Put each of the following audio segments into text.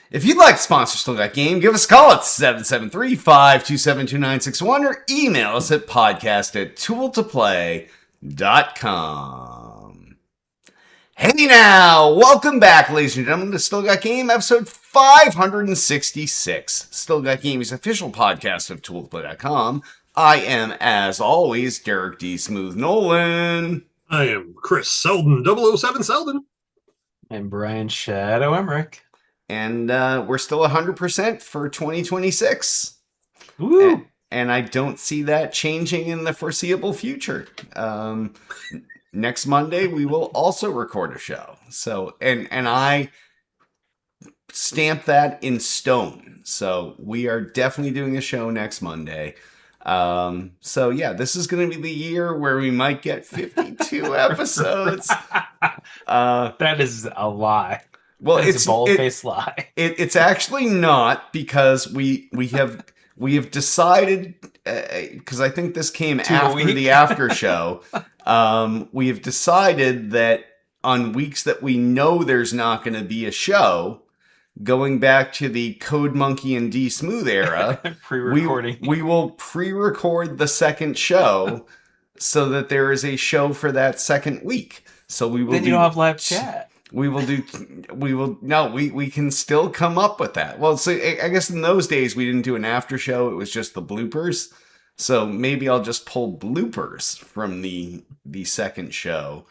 If you'd like to sponsor Still Got Game, give us a call at 773-527-2961 or email us at podcast@tooltoplay.com. Hey now, welcome back, ladies and gentlemen, to Still Got Game, episode 566. Still Got Game's official podcast of tooltoplay.com. I am, as always, Derek D. Smooth Nolan. I am Chris Selden, 007 Selden. I'm Brian Shadow Emmerich. And we're still 100% for 2026. Woo! And I don't see that changing in the foreseeable future. Next Monday, we will also record a show. So, and I stamp that in stone. So we are definitely doing a show next Monday. So yeah, this is going to be the year where we might get 52 episodes. That is a lie. Well, it's a bold-faced lie. It's actually not, because we have decided, because I think this came after the after show. We have decided that on weeks that we know there's not going to be a show, going back to the Code Monkey and D Smooth era, pre-recording. We will pre-record the second show so that there is a show for that second week. So we will. Then you don't have live chat. We can still come up with that. Well, so I guess in those days we didn't do an after show. It was just the bloopers. So maybe I'll just pull bloopers from the second show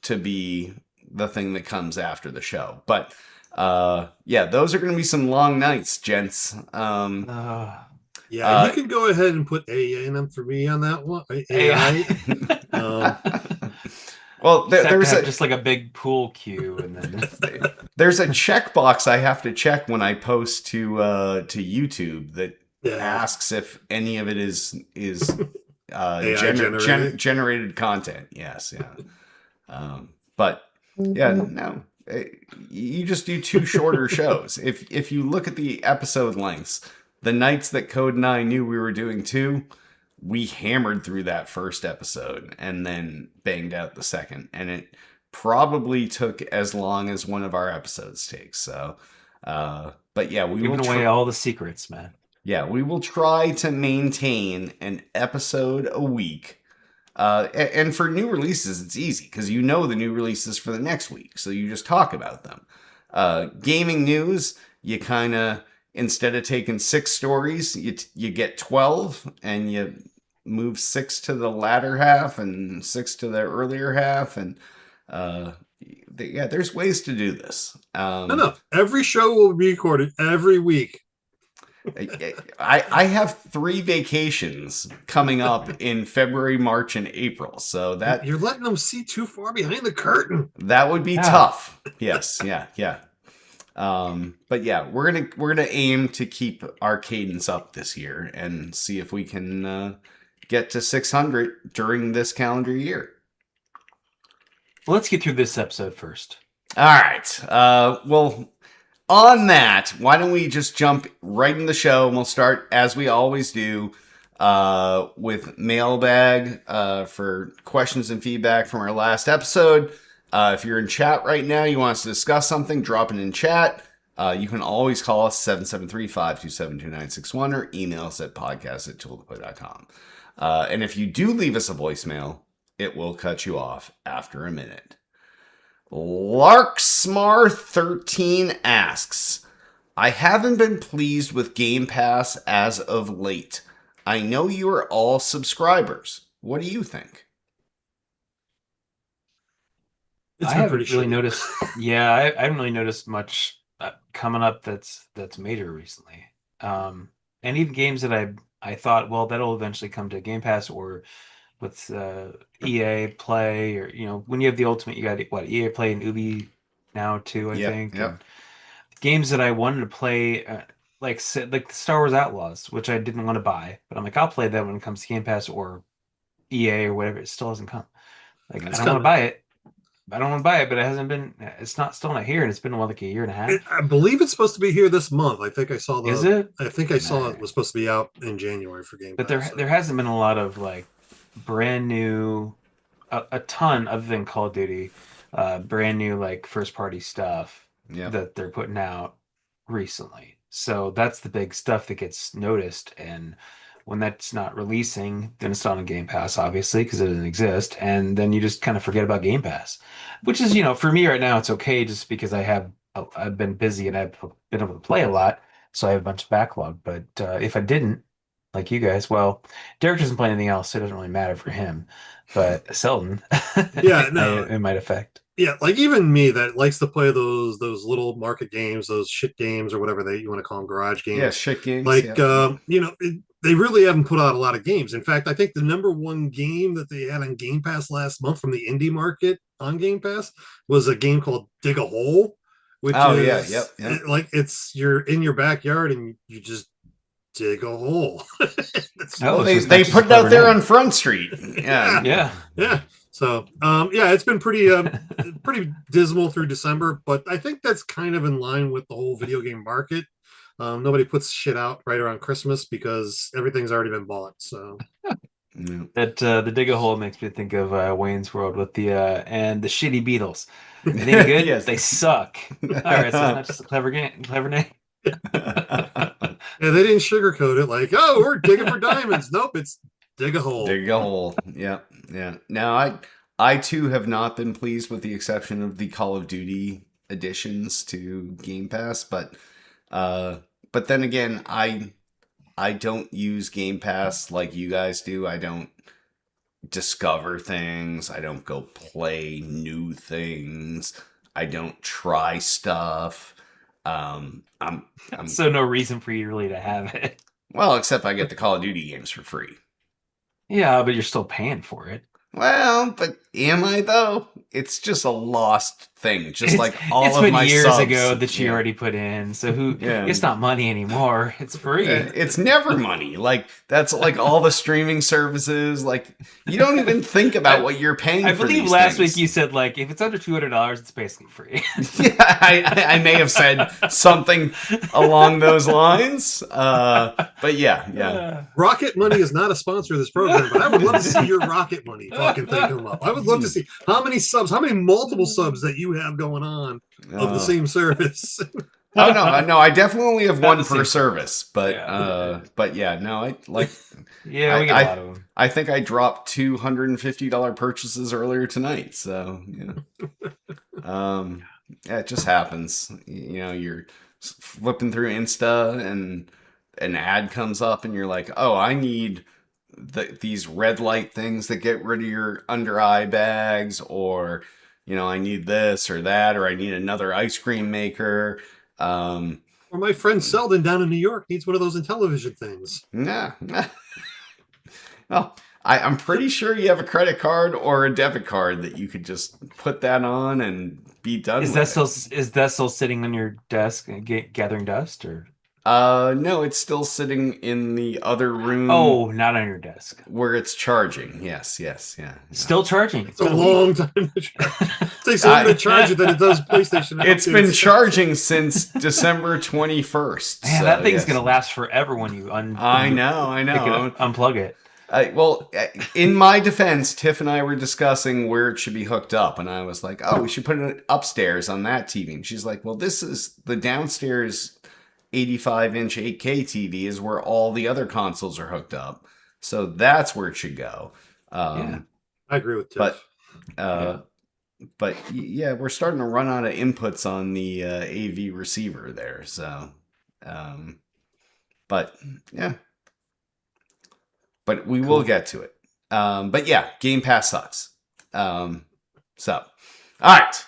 to be the thing that comes after the show. But yeah, those are going to be some long nights, gents. You can go ahead and put AI in them for me on that one. AI. Well, there's just like a big pool cue, and then there's a checkbox I have to check when I post to YouTube that asks if any of it is generated content. Yes, yeah. But yeah, no. You just do two shorter shows. If you look at the episode lengths, the nights that Code and I knew we were doing two, we hammered through that first episode and then banged out the second. And it probably took as long as one of our episodes takes. So, but yeah, we will giving away all the secrets, man. Yeah, we will try to maintain an episode a week. And for new releases, it's easy because you know the new releases for the next week. So you just talk about them. Gaming news, you kind of, instead of taking 6 stories, you get 12 and you move 6 to the latter half and 6 to the earlier half. And yeah, there's ways to do this. No. Every show will be recorded every week. I have 3 vacations coming up in February, March, and April. So that you're letting them see too far behind the curtain. That would be tough. Yes, yeah. But yeah, we're gonna aim to keep our cadence up this year and see if we can get to 600 during this calendar year. Well, let's get through this episode first. All right. Well, on that, why don't we just jump right in the show, and we'll start, as we always do, with mailbag for questions and feedback from our last episode. If you're in chat right now, you want us to discuss something, drop it in chat. You can always call us 773-527-2961 or email us at podcast@tooltoplay.com. And if you do leave us a voicemail, it will cut you off after a minute. Larksmar13 asks, I haven't been pleased with Game Pass as of late. I know you are all subscribers. What do you think? I haven't really noticed. Yeah, I haven't really noticed much coming up that's major recently. And even games that I thought, well, that'll eventually come to Game Pass or with EA Play, or when you have the Ultimate, you got EA Play and Ubi now too. I think. Yep. Games that I wanted to play, like Star Wars Outlaws, which I didn't want to buy, but I'm like, I'll play that when it comes to Game Pass or EA or whatever. It still hasn't come. Like, I don't want to buy it. I don't want to buy it, but it hasn't been. It's still not here, and it's been like a year and a half. I believe it's supposed to be here this month. I think I saw Is it? I think I saw it was supposed to be out in January for Game Pass. But there hasn't been a lot of like brand new, a ton other than Call of Duty, brand new like first party stuff that they're putting out recently. So that's the big stuff that gets noticed. And when that's not releasing, then it's not on Game Pass, obviously, because it doesn't exist. And then you just kind of forget about Game Pass, which is, for me right now, it's okay just because I've been busy and I've been able to play a lot. So I have a bunch of backlog. But if I didn't, like you guys, well, Derek doesn't play anything else, so it doesn't really matter for him. But Selden, Yeah, no, it might affect. Yeah, like even me that likes to play those little market games, those shit games or whatever you want to call them, garage games. Yeah, shit games. Like, they really haven't put out a lot of games. In fact, I think the number one game that they had on Game Pass last month from the indie market on Game Pass was a game called Dig a Hole, which is like you're in your backyard and you just dig a hole. They put it out there on Front Street. Yeah. So, it's been pretty dismal through December, but I think that's kind of in line with the whole video game market. Nobody puts shit out right around Christmas because everything's already been bought. So that the Dig a Hole makes me think of Wayne's World with the shitty Beatles. They ain't good. Yes. They suck. All right, so it's not just a clever name. Yeah, they didn't sugarcoat it like, oh, we're digging for diamonds. Nope, it's dig a hole. Dig a hole. Yeah. Now, I too have not been pleased, with the exception of the Call of Duty additions to Game Pass, but then again, I don't use Game Pass like you guys do. I don't discover things. I don't go play new things. I don't try stuff. So no reason for you really to have it. Well, except I get the Call of Duty games for free. Yeah, but you're still paying for it. Well, but am I though? It's just a lost thing. Just like all of my years subs ago that you already put in. So it's not money anymore. It's free. It's never money. Like that's like all the streaming services. Like you don't even think about what you're paying. I for believe these last things. week you said like if it's under $200, it's basically free. Yeah, I may have said something along those lines. But yeah. Rocket Money is not a sponsor of this program, but I would love to see your Rocket Money fucking thing come up. I would love to see how many multiple subs that you have going on of the same service. Oh no, I definitely have one per service, but I like. Yeah, we get a lot of them. I think I dropped $250 purchases earlier tonight, so it just happens. You're flipping through Insta and an ad comes up, and you're like, oh, I need these red light things that get rid of your under eye bags, or I need this or that, or I need another ice cream maker. Or my friend Selden down in New York needs one of those Intellivision things. Nah. Well, I'm pretty sure you have a credit card or a debit card that you could just put that on and be done. Is that still sitting on your desk gathering dust, or? No, it's still sitting in the other room. Oh, not on your desk. Where it's charging. Yes, yeah. Still charging. It's a long time to charge. It takes longer to charge it than it does PlayStation. It's been charging since December 21st. Man, that thing's going to last forever when you I know. Unplug it. Well, in my defense, Tiff and I were discussing where it should be hooked up, and I was like, oh, we should put it upstairs on that TV. And she's like, well, this is the downstairs 85-inch 8K TV is where all the other consoles are hooked up. So that's where it should go. I agree with Tiff. But yeah, we're starting to run out of inputs on the AV receiver there. So, but yeah. But we will get to it. But yeah, Game Pass sucks. All right.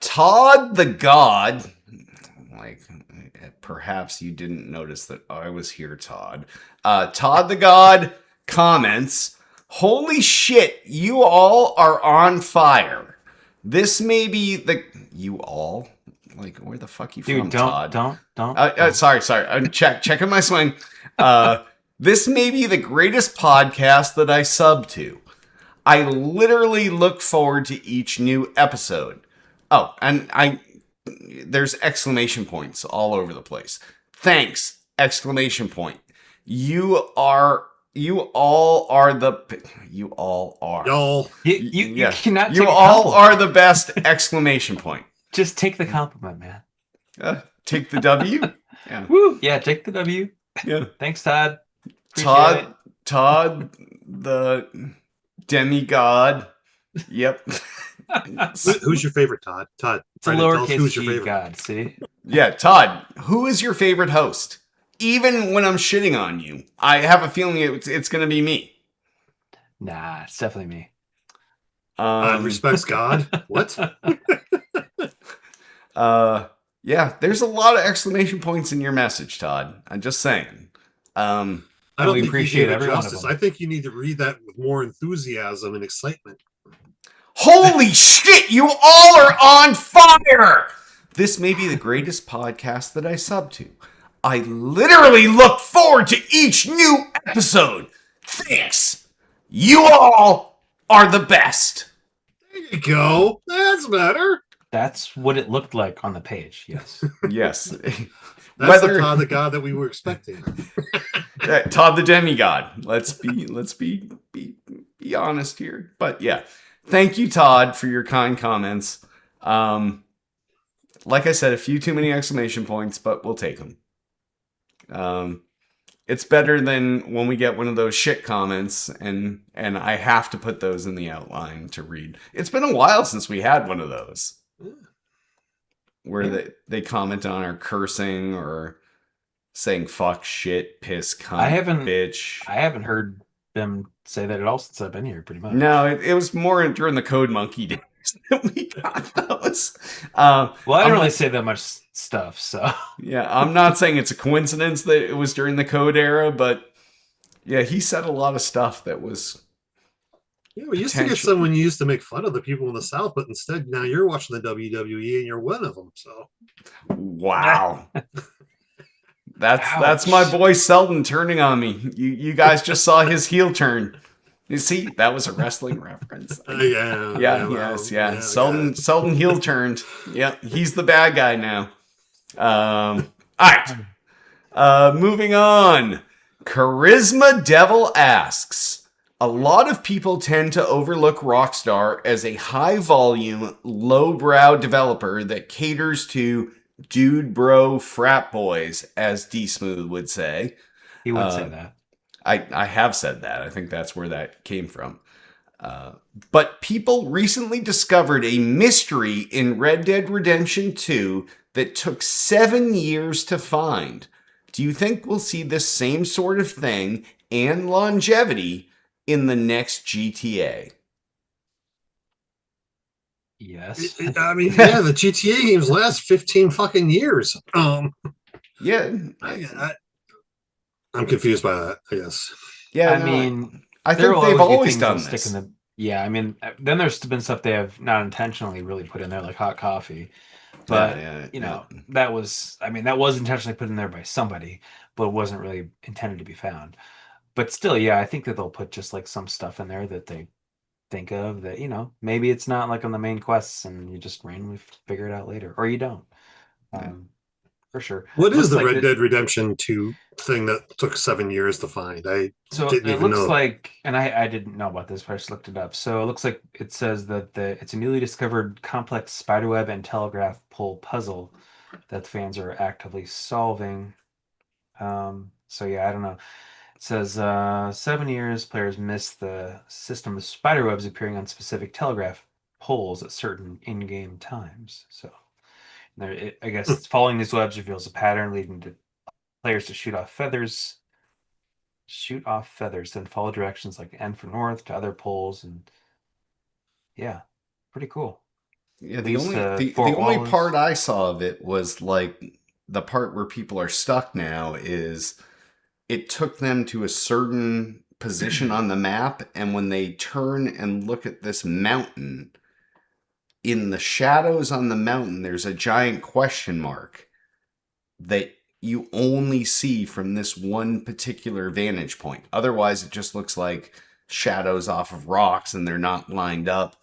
Todd the God. Like, perhaps you didn't notice that I was here, Todd. Todd the God comments, holy shit, you all are on fire. This may be you all? Like, where the fuck you from, Todd? Don't. Sorry. I'm checking my swing. This may be the greatest podcast that I sub to. I literally look forward to each new episode. Oh, and there's exclamation points all over the place. Thanks! Exclamation point. You all are. You all are. You cannot. You all are the best! Exclamation point. Just take the compliment, man. Take the W. Yeah. Woo! Yeah, take the W. Yeah. Thanks, Todd. Todd, the demigod. Yep. Who's your favorite, Todd? Todd, It's a lowercase g god, see? Yeah, Todd, who is your favorite host? Even when I'm shitting on you, I have a feeling it's going to be me. Nah, it's definitely me. Respects God. What? Yeah, there's a lot of exclamation points in your message, Todd. I'm just saying. I don't think you gave it justice. I think you need to read that with more enthusiasm and excitement. Holy shit, you all are on fire! This may be the greatest podcast that I sub to. I literally look forward to each new episode. Thanks. You all are the best. There you go. That's better. That's what it looked like on the page. Yes. Yes. That's the Todd the God that we were expecting. Todd the demigod. Let's be honest here. But yeah, thank you, Todd, for your kind comments. Like I said, a few too many exclamation points, but we'll take them. It's better than when we get one of those shit comments and I have to put those in the outline to read. It's been a while since we had one of those where they comment on our cursing or saying fuck, shit, piss, cunt, bitch. I haven't heard them say that at all since I've been here, pretty much. No, it was more during the Code Monkey days that we got those. Well, I don't really say that much stuff, so. Yeah, I'm not saying it's a coincidence that it was during the Code era, but yeah, he said a lot of stuff that was. Yeah, we used to get someone used to make fun of the people in the South, but instead now you're watching the WWE and you're one of them. So, wow, that's my boy Selden turning on me. You guys just saw his heel turn. You see, that was a wrestling reference. Yeah. Selden heel turned. Yeah, he's the bad guy now. All right. Moving on. Charisma Devil asks. A lot of people tend to overlook Rockstar as a high-volume, low-brow developer that caters to dude bro frat boys, as D-Smooth would say. He would say that. I have said that. I think that's where that came from. But people recently discovered a mystery in Red Dead Redemption 2 that took 7 years to find. Do you think we'll see this same sort of thing and longevity in the next GTA? Yes. I mean, yeah, the GTA games last 15 fucking years. Yeah. I'm confused by that, I guess. Yeah, I mean, I think they've always done this. Yeah, I mean, then there's been stuff they have not intentionally really put in there, like hot coffee. But, that was intentionally put in there by somebody, but it wasn't really intended to be found. But still, yeah, I think that they'll put just like some stuff in there that they think of that, maybe it's not like on the main quests and you just randomly figure it out later, or you don't. For sure. What is the Red Dead Redemption 2 thing that took 7 years to find? I didn't even know. Like, and I didn't know about this, but I just looked it up. So it looks like it says that it's a newly discovered complex spiderweb and telegraph pole puzzle that fans are actively solving. So yeah, I don't know. It says 7 years, players miss the system of spiderwebs appearing on specific telegraph poles at certain in-game times. So I guess following these webs reveals a pattern leading to players to shoot off feathers, then follow directions like N for north to other poles, and yeah, pretty cool. Yeah, the only part I saw of it was like the part where people are stuck now is it took them to a certain position on the map, and when they turn and look at this mountain, in the shadows on the mountain, there's a giant question mark that you only see from this one particular vantage point. Otherwise, it just looks like shadows off of rocks and they're not lined up.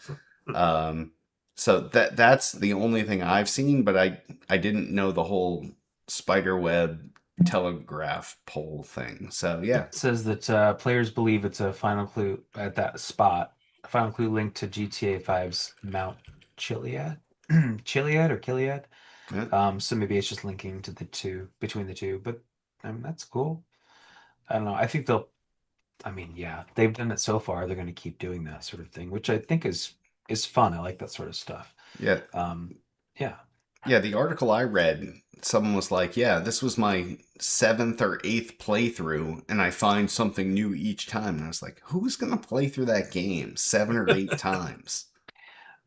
So that's the only thing I've seen, but I didn't know the whole spiderweb telegraph pole thing. So yeah. It says that players believe it's a final clue at that spot. A final clue linked to GTA 5's Mount Chiliad? Chiliad or Kiliad? Yeah. So maybe it's just linking to the two between the two, but that's cool. I don't know. I think they'll. I mean, yeah, they've done it so far. They're going to keep doing that sort of thing, which I think is fun. I like that sort of stuff. Yeah. Um, yeah. Yeah, the article I read, someone was like, "Yeah, this was my seventh or eighth playthrough, and I find something new each time." And I was like, "Who's gonna play through that game 7 or 8 times?"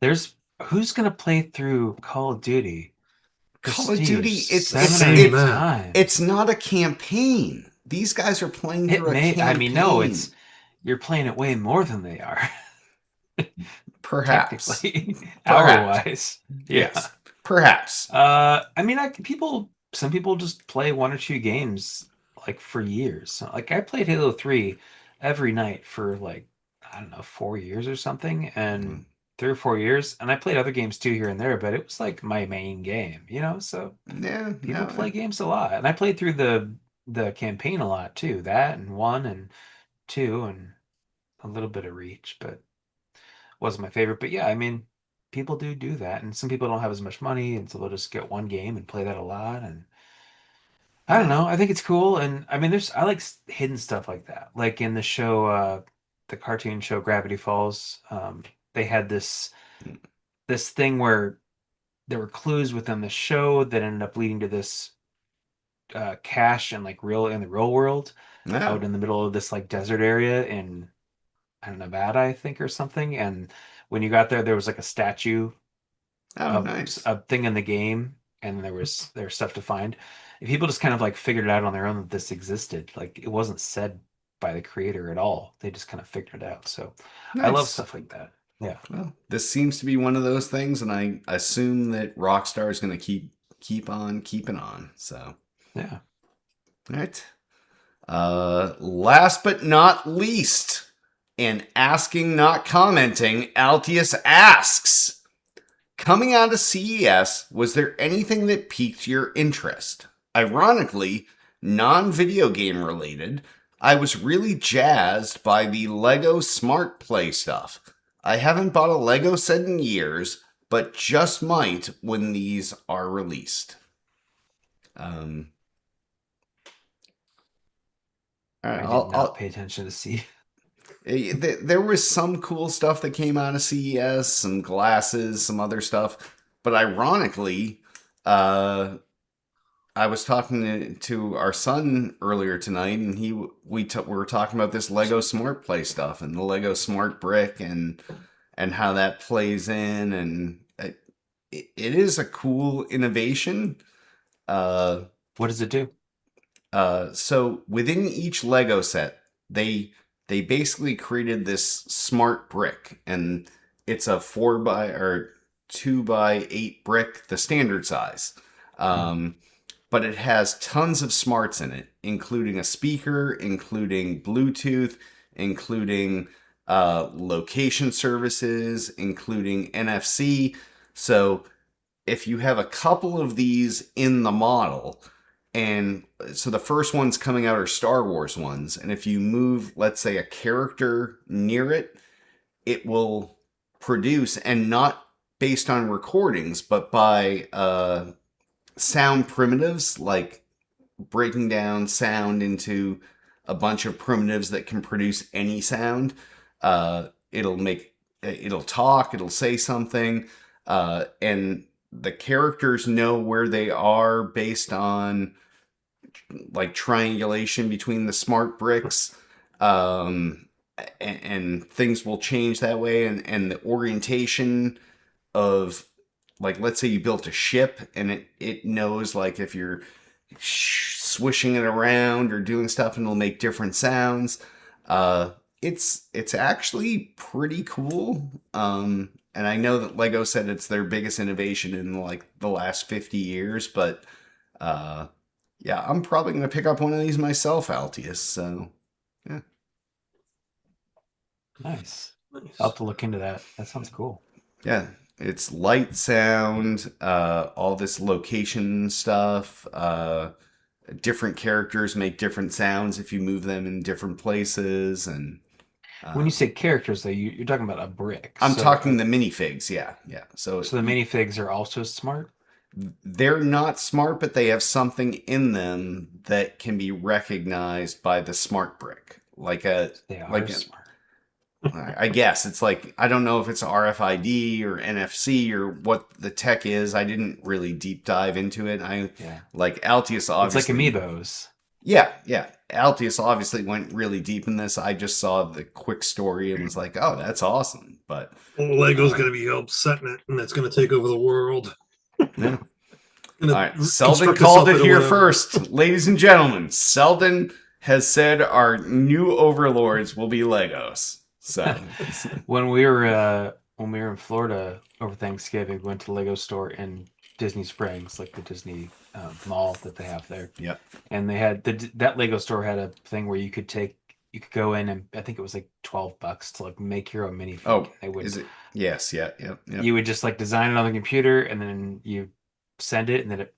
There's who's going to play through Call of Duty Call of Duty, Prestige it's seven it's or Same eight it's map. it's times? not a campaign. These guys are playing It through a may. I mean, no, campaign. it's you're playing it way more than they are, Perhaps, technically, hour perhaps, wise. Yeah. yes, perhaps. I mean, some people just play one or two games like for years. So, like I played Halo 3 every night for like, I don't know, 4 years or something, and 3 or 4 years. And I played other games too here and there, but it was like my main game, you know? So Yeah, people no, play games a lot. And I played through the campaign a lot too. That and one and two and a little bit of Reach, but wasn't my favorite. But yeah, I mean, people do that, and some people don't have as much money, and so they'll just get one game and play that a lot. And I don't yeah. know, I think it's cool. And I mean, I like hidden stuff like that. Like in the show, the cartoon show Gravity Falls, they had this thing where there were clues within the show that ended up leading to this cache and like real in the real world No. out in the middle of this like desert area in I don't know, Nevada, I think, or something. And when you got there, there was like a statue Oh, of nice. a thing in the game, and there's stuff to find. And people just kind of like figured it out on their own that this existed. Like it wasn't said by the creator at all. They just kind of figured it out. So I love Nice. stuff like that. Yeah. Well, this seems to be one of those things, and I assume that Rockstar is going to keep on keeping on. So, Yeah. all right. Last but not least, and asking, not commenting, Altius asks, coming out of CES, was there anything that piqued your interest? Ironically, non-video game related, I was really jazzed by the Lego Smart Play stuff. I haven't bought a Lego set in years, but just might when these are released. Um, all right, I did not pay attention to see. there was some cool stuff that came out of CES, some glasses, some other stuff. But ironically, I was talking to our son earlier tonight, and we were talking about this Lego Smart Play stuff and the Lego Smart Brick and how that plays in, and it is a cool innovation. Uh, What does it do? so within each Lego set, they basically created this smart brick, and it's a 4 by 2 by 8 brick, the standard size. Um, but it has tons of smarts in it, including a speaker, including Bluetooth, including location services, including NFC. So if you have a couple of these in the model, and so the first ones coming out are Star Wars ones, and if you move, let's say, a character near it, it will produce, and not based on recordings, but by sound primitives, like breaking down sound into a bunch of primitives that can produce any sound. It'll talk, it'll say something, and the characters know where they are based on like triangulation between the smart bricks. And things will change that way, and the orientation of, like, let's say you built a ship, and it knows, like, if you're swishing it around or doing stuff, and it'll make different sounds. It's actually pretty cool. And I know that Lego said it's their biggest innovation in like the last 50 years, but yeah, I'm probably gonna pick up one of these myself, Altius. So yeah. Nice. Nice. I'll have to look into that. That sounds cool. Yeah, it's light, sound, all this location stuff. Different characters make different sounds if you move them in different places, and When you say characters, though, you're talking about a brick. I'm So, talking the minifigs. Yeah, yeah. So so the minifigs are also smart. they're not smart, but they have something in them that can be recognized by the smart brick. They are smart. I guess it's like, I don't know if it's RFID or NFC or what the tech is. I didn't really deep dive into it. Like Altius obviously. It's like amiibos. Yeah. Altius obviously went really deep in this. I just saw the quick story and was like, oh, that's awesome. But Lego's going to be upsetting it, and it's going to take over the world. Yeah. All right, Selden called it here first. Ladies and gentlemen, Selden has said our new overlords will be Legos. So when we were in Florida over Thanksgiving, we went to the Lego store in Disney Springs, like the Disney mall that they have there. Yep. And they had that Lego store had a thing where you could go in, and I think it was like $12 to like make your own minifig. Oh, they would, is it? Yes. Yeah. Yep. You would just like design it on the computer, and then you send it, and then a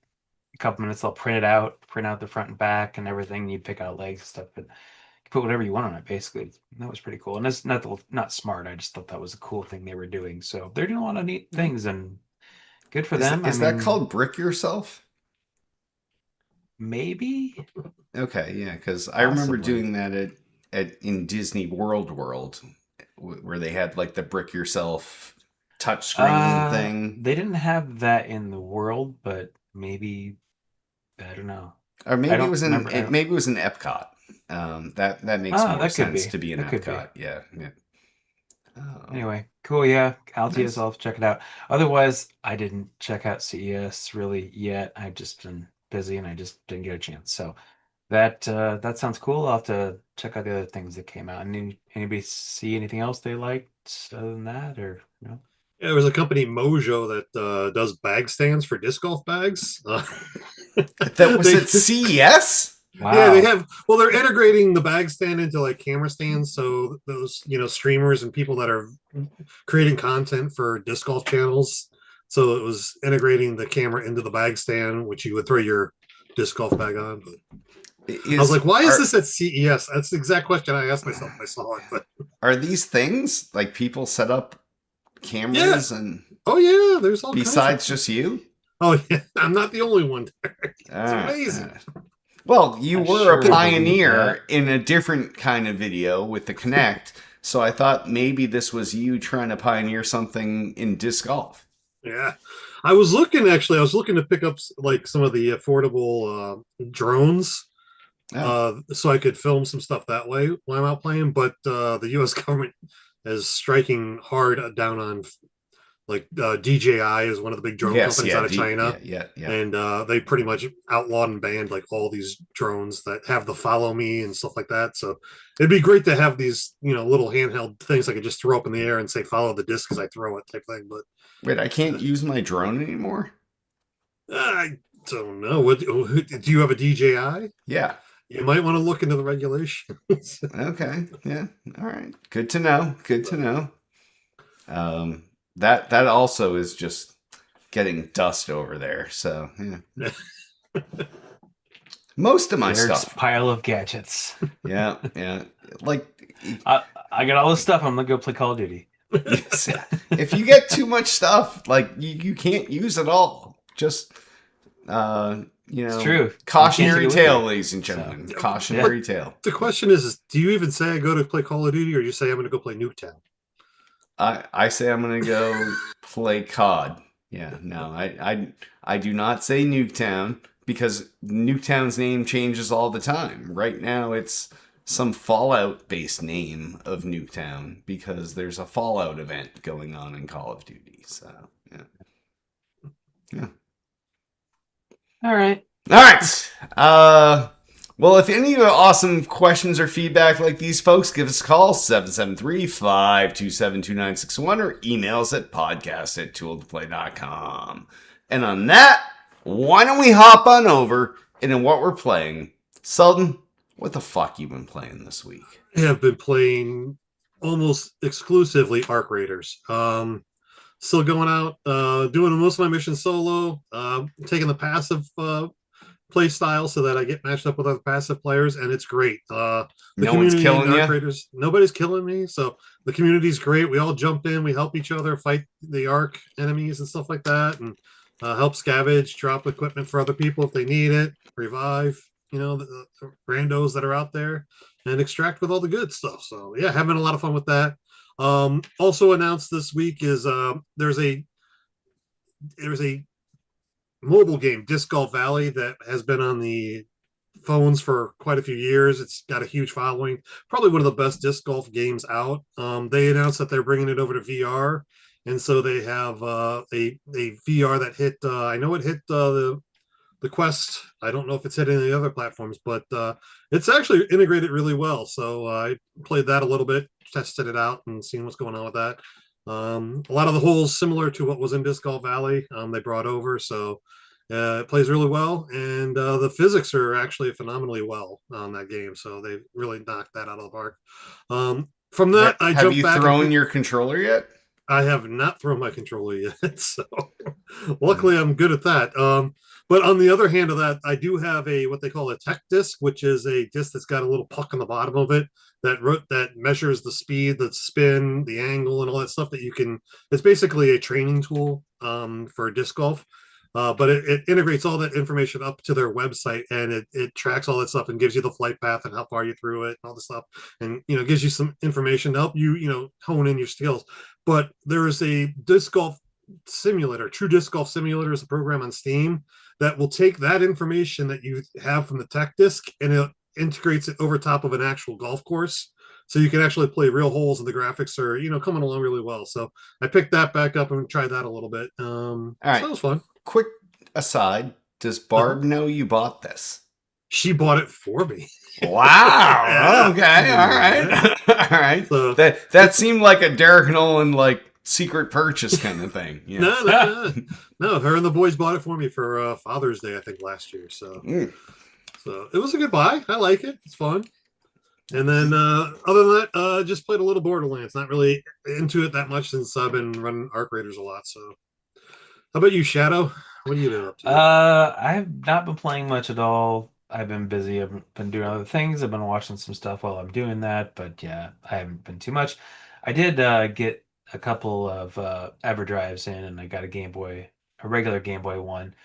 couple minutes they'll print out the front and back and everything. And you pick out legs and stuff, but put whatever you want on it, basically. That was pretty cool. And it's not smart. I just thought that was a cool thing they were doing. So they're doing a lot of neat things, and good for them. Is that called Brick Yourself? Maybe. Okay, yeah, because I remember doing that in Disney World, where they had like the Brick Yourself touchscreen thing. They didn't have that in the world, but maybe, I don't know. Or maybe it was in Epcot. That makes more sense to be in Epcot. Yeah. Anyway, cool. Yeah, Altius, I'll check it out. Otherwise, I didn't check out CES really yet. I've just been busy and I just didn't get a chance. So that sounds cool. I'll have to check out the other things that came out. And anybody see anything else they liked other than that, or no? Yeah, there was a company, Mojo, that does bag stands for disc golf bags. That was at CES? Wow. Yeah, they're integrating the bag stand into like camera stands. So those, streamers and people that are creating content for disc golf channels. So it was integrating the camera into the bag stand, which you would throw your disc golf bag on. But I was like, why is this at CES? That's the exact question I asked myself. I saw it. But are these things like people set up cameras and? Oh yeah, there's all besides just you. Oh yeah, I'm not the only one there. It's amazing. Well, you were a pioneer in a different kind of video with the Kinect, so I thought maybe this was you trying to pioneer something in disc golf. Yeah, I was looking to pick up like some of the affordable drones, so I could film some stuff that way when I'm out playing. But the U.S. government is striking hard down on. Like DJI is one of the big drone companies out of China. Yeah. And they pretty much outlawed and banned like all these drones that have the follow me and stuff like that. So it'd be great to have these, little handheld things I could just throw up in the air and say, follow the disc as I throw it type thing. But wait, I can't use my drone anymore? I don't know. Do you have a DJI? Yeah. You might want to look into the regulations. Okay. Yeah. All right. Good to know. That also is just getting dust over there. So yeah. Most of my stuff, pile of gadgets. Yeah. Like I got all this stuff. I'm gonna go play Call of Duty. If you get too much stuff, like you can't use it all. Just it's true. Cautionary tale, ladies and gentlemen. So, cautionary tale. The question is, do you even say I go to play Call of Duty, or do you say I'm going to go play Nuketown? I say I'm gonna go play COD. Yeah, no, I do not say Nuketown because Nuketown's name changes all the time. Right now, it's some Fallout-based name of Nuketown because there's a Fallout event going on in Call of Duty. So yeah. All right. Well, if any of the awesome questions or feedback like these folks, give us a call, 773-527-2961, or email us at podcast@tooledtoplay.com. And on that, why don't we hop on over into what we're playing. Selden, what the fuck you been playing this week? I have been playing almost exclusively Arc Raiders. Still going out, doing most of my missions solo, taking the passive play style so that I get matched up with other passive players, and it's great. No one's killing you? Raiders, nobody's killing me, so the community's great. We all jump in, we help each other fight the Arc enemies and stuff like that, and help scavenge, drop equipment for other people if they need it, revive, the randos that are out there, and extract with all the good stuff. So yeah, having a lot of fun with that. Also announced this week is there's a mobile game, Disc Golf Valley, that has been on the phones for quite a few years. It's got a huge following. Probably one of the best disc golf games out. They announced that they're bringing it over to VR, and so they have a VR that hit. I know it hit the Quest. I don't know if it's hit any other platforms, but it's actually integrated really well. So I played that a little bit, tested it out, and seen what's going on with that. A lot of the holes similar to what was in Disc Golf Valley, they brought over. So it plays really well, and the physics are actually phenomenally well on that game. So they really knocked that out of the park. From that, I have jumped you back. thrown your controller yet? I have not thrown my controller yet, so luckily I'm good at that. But on the other hand of that, I do have a what they call a tech disc, which is a disc that's got a little puck on the bottom of it that measures the speed, the spin, the angle, and all that stuff that you can. It's basically a training tool for disc golf. But it integrates all that information up to their website, and it tracks all that stuff and gives you the flight path and how far you threw it and all this stuff, and gives you some information to help you hone in your skills. But there is a disc golf simulator, True Disc Golf Simulator is a program on Steam that will take that information that you have from the tech disc and it integrates it over top of an actual golf course. So you can actually play real holes, and the graphics are, coming along really well. So I picked that back up and tried that a little bit. All right. So that was fun. Quick aside, does Barb know you bought this? She bought it for me. Wow. Yeah. Okay. All right. All right. So, that seemed like a Derek Nolan secret purchase kind of thing. Yeah. No. Her and the boys bought it for me for Father's Day, I think, last year. So it was a good buy. I like it. It's fun. And then other than that, just played a little Borderlands. Not really into it that much since I've been running Arc Raiders a lot. So how about you, Shadow? What have you been up to? I have not been playing much at all. I've been busy. I've been doing other things. I've been watching some stuff while I'm doing that. But yeah, I haven't been too much. I did get a couple of EverDrives in, and I got a regular Game Boy one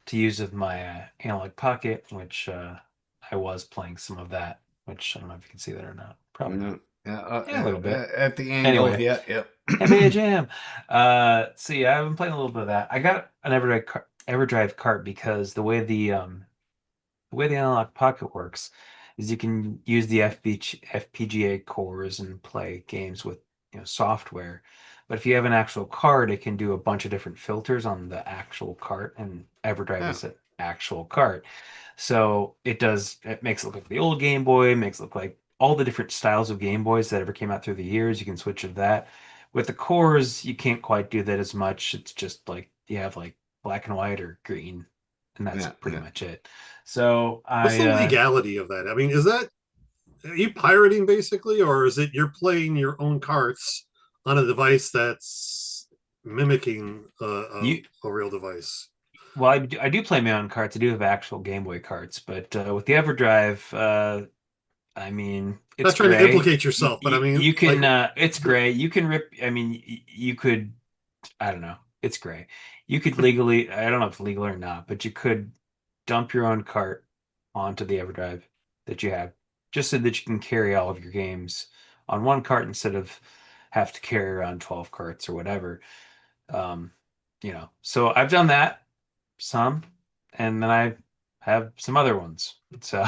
to use with my Analog Pocket, which I was playing some of that. Which I don't know if you can see that or not. Probably not. Yeah, a little bit. At the angle, Anyway. yeah. NBA Jam. So yeah, I've been playing a little bit of that. I got an EverDrive cart because the way the Analog Pocket works is you can use the FPGA cores and play games with software. But if you have an actual card, it can do a bunch of different filters on the actual cart, and EverDrive is an actual cart. So it makes it look like the old Game Boy, makes it look like all the different styles of Game Boys that ever came out through the years. You can switch to that. With the cores, you can't quite do that as much. It's just like you have like black and white or green, and that's pretty much it. So what's the legality of that? I mean, are you pirating basically, or is it you're playing your own carts on a device that's mimicking a real device? Well, I do play my own carts. I do have actual Game Boy carts, but with the EverDrive, I mean, it's not trying to implicate yourself, but I mean, you can. It's gray. You can rip. I mean, you could. I don't know. It's gray. You could legally. I don't know if it's legal or not, but you could dump your own cart onto the EverDrive that you have, just so that you can carry all of your games on one cart instead of have to carry around 12 carts or whatever. So I've done that some, and then I have some other ones. So,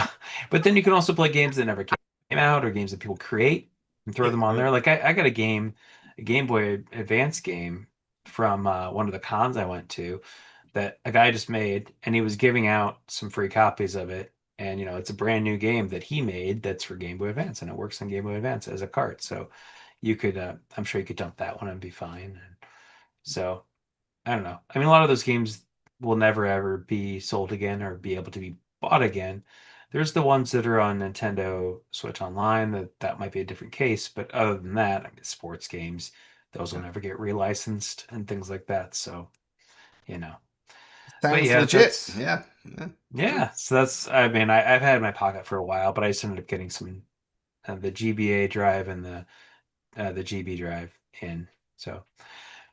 but then you can also play games that never came out or games that people create and throw them on there. Like I got a Game Boy Advance game from one of the cons I went to that a guy just made, and he was giving out some free copies of it. And it's a brand new game that he made that's for Game Boy Advance, and it works on Game Boy Advance as a cart. So you could, I'm sure you could dump that one and be fine. So I don't know. I mean, a lot of those games will never ever be sold again or be able to be bought again. There's the ones that are on Nintendo Switch Online that might be a different case, but other than that, I mean, sports games, those will never get relicensed and things like that. So, Sounds legit. Yeah. So that's. I mean, I've had my Pocket for a while, but I just ended up getting some the GBA drive and the GB drive in. So,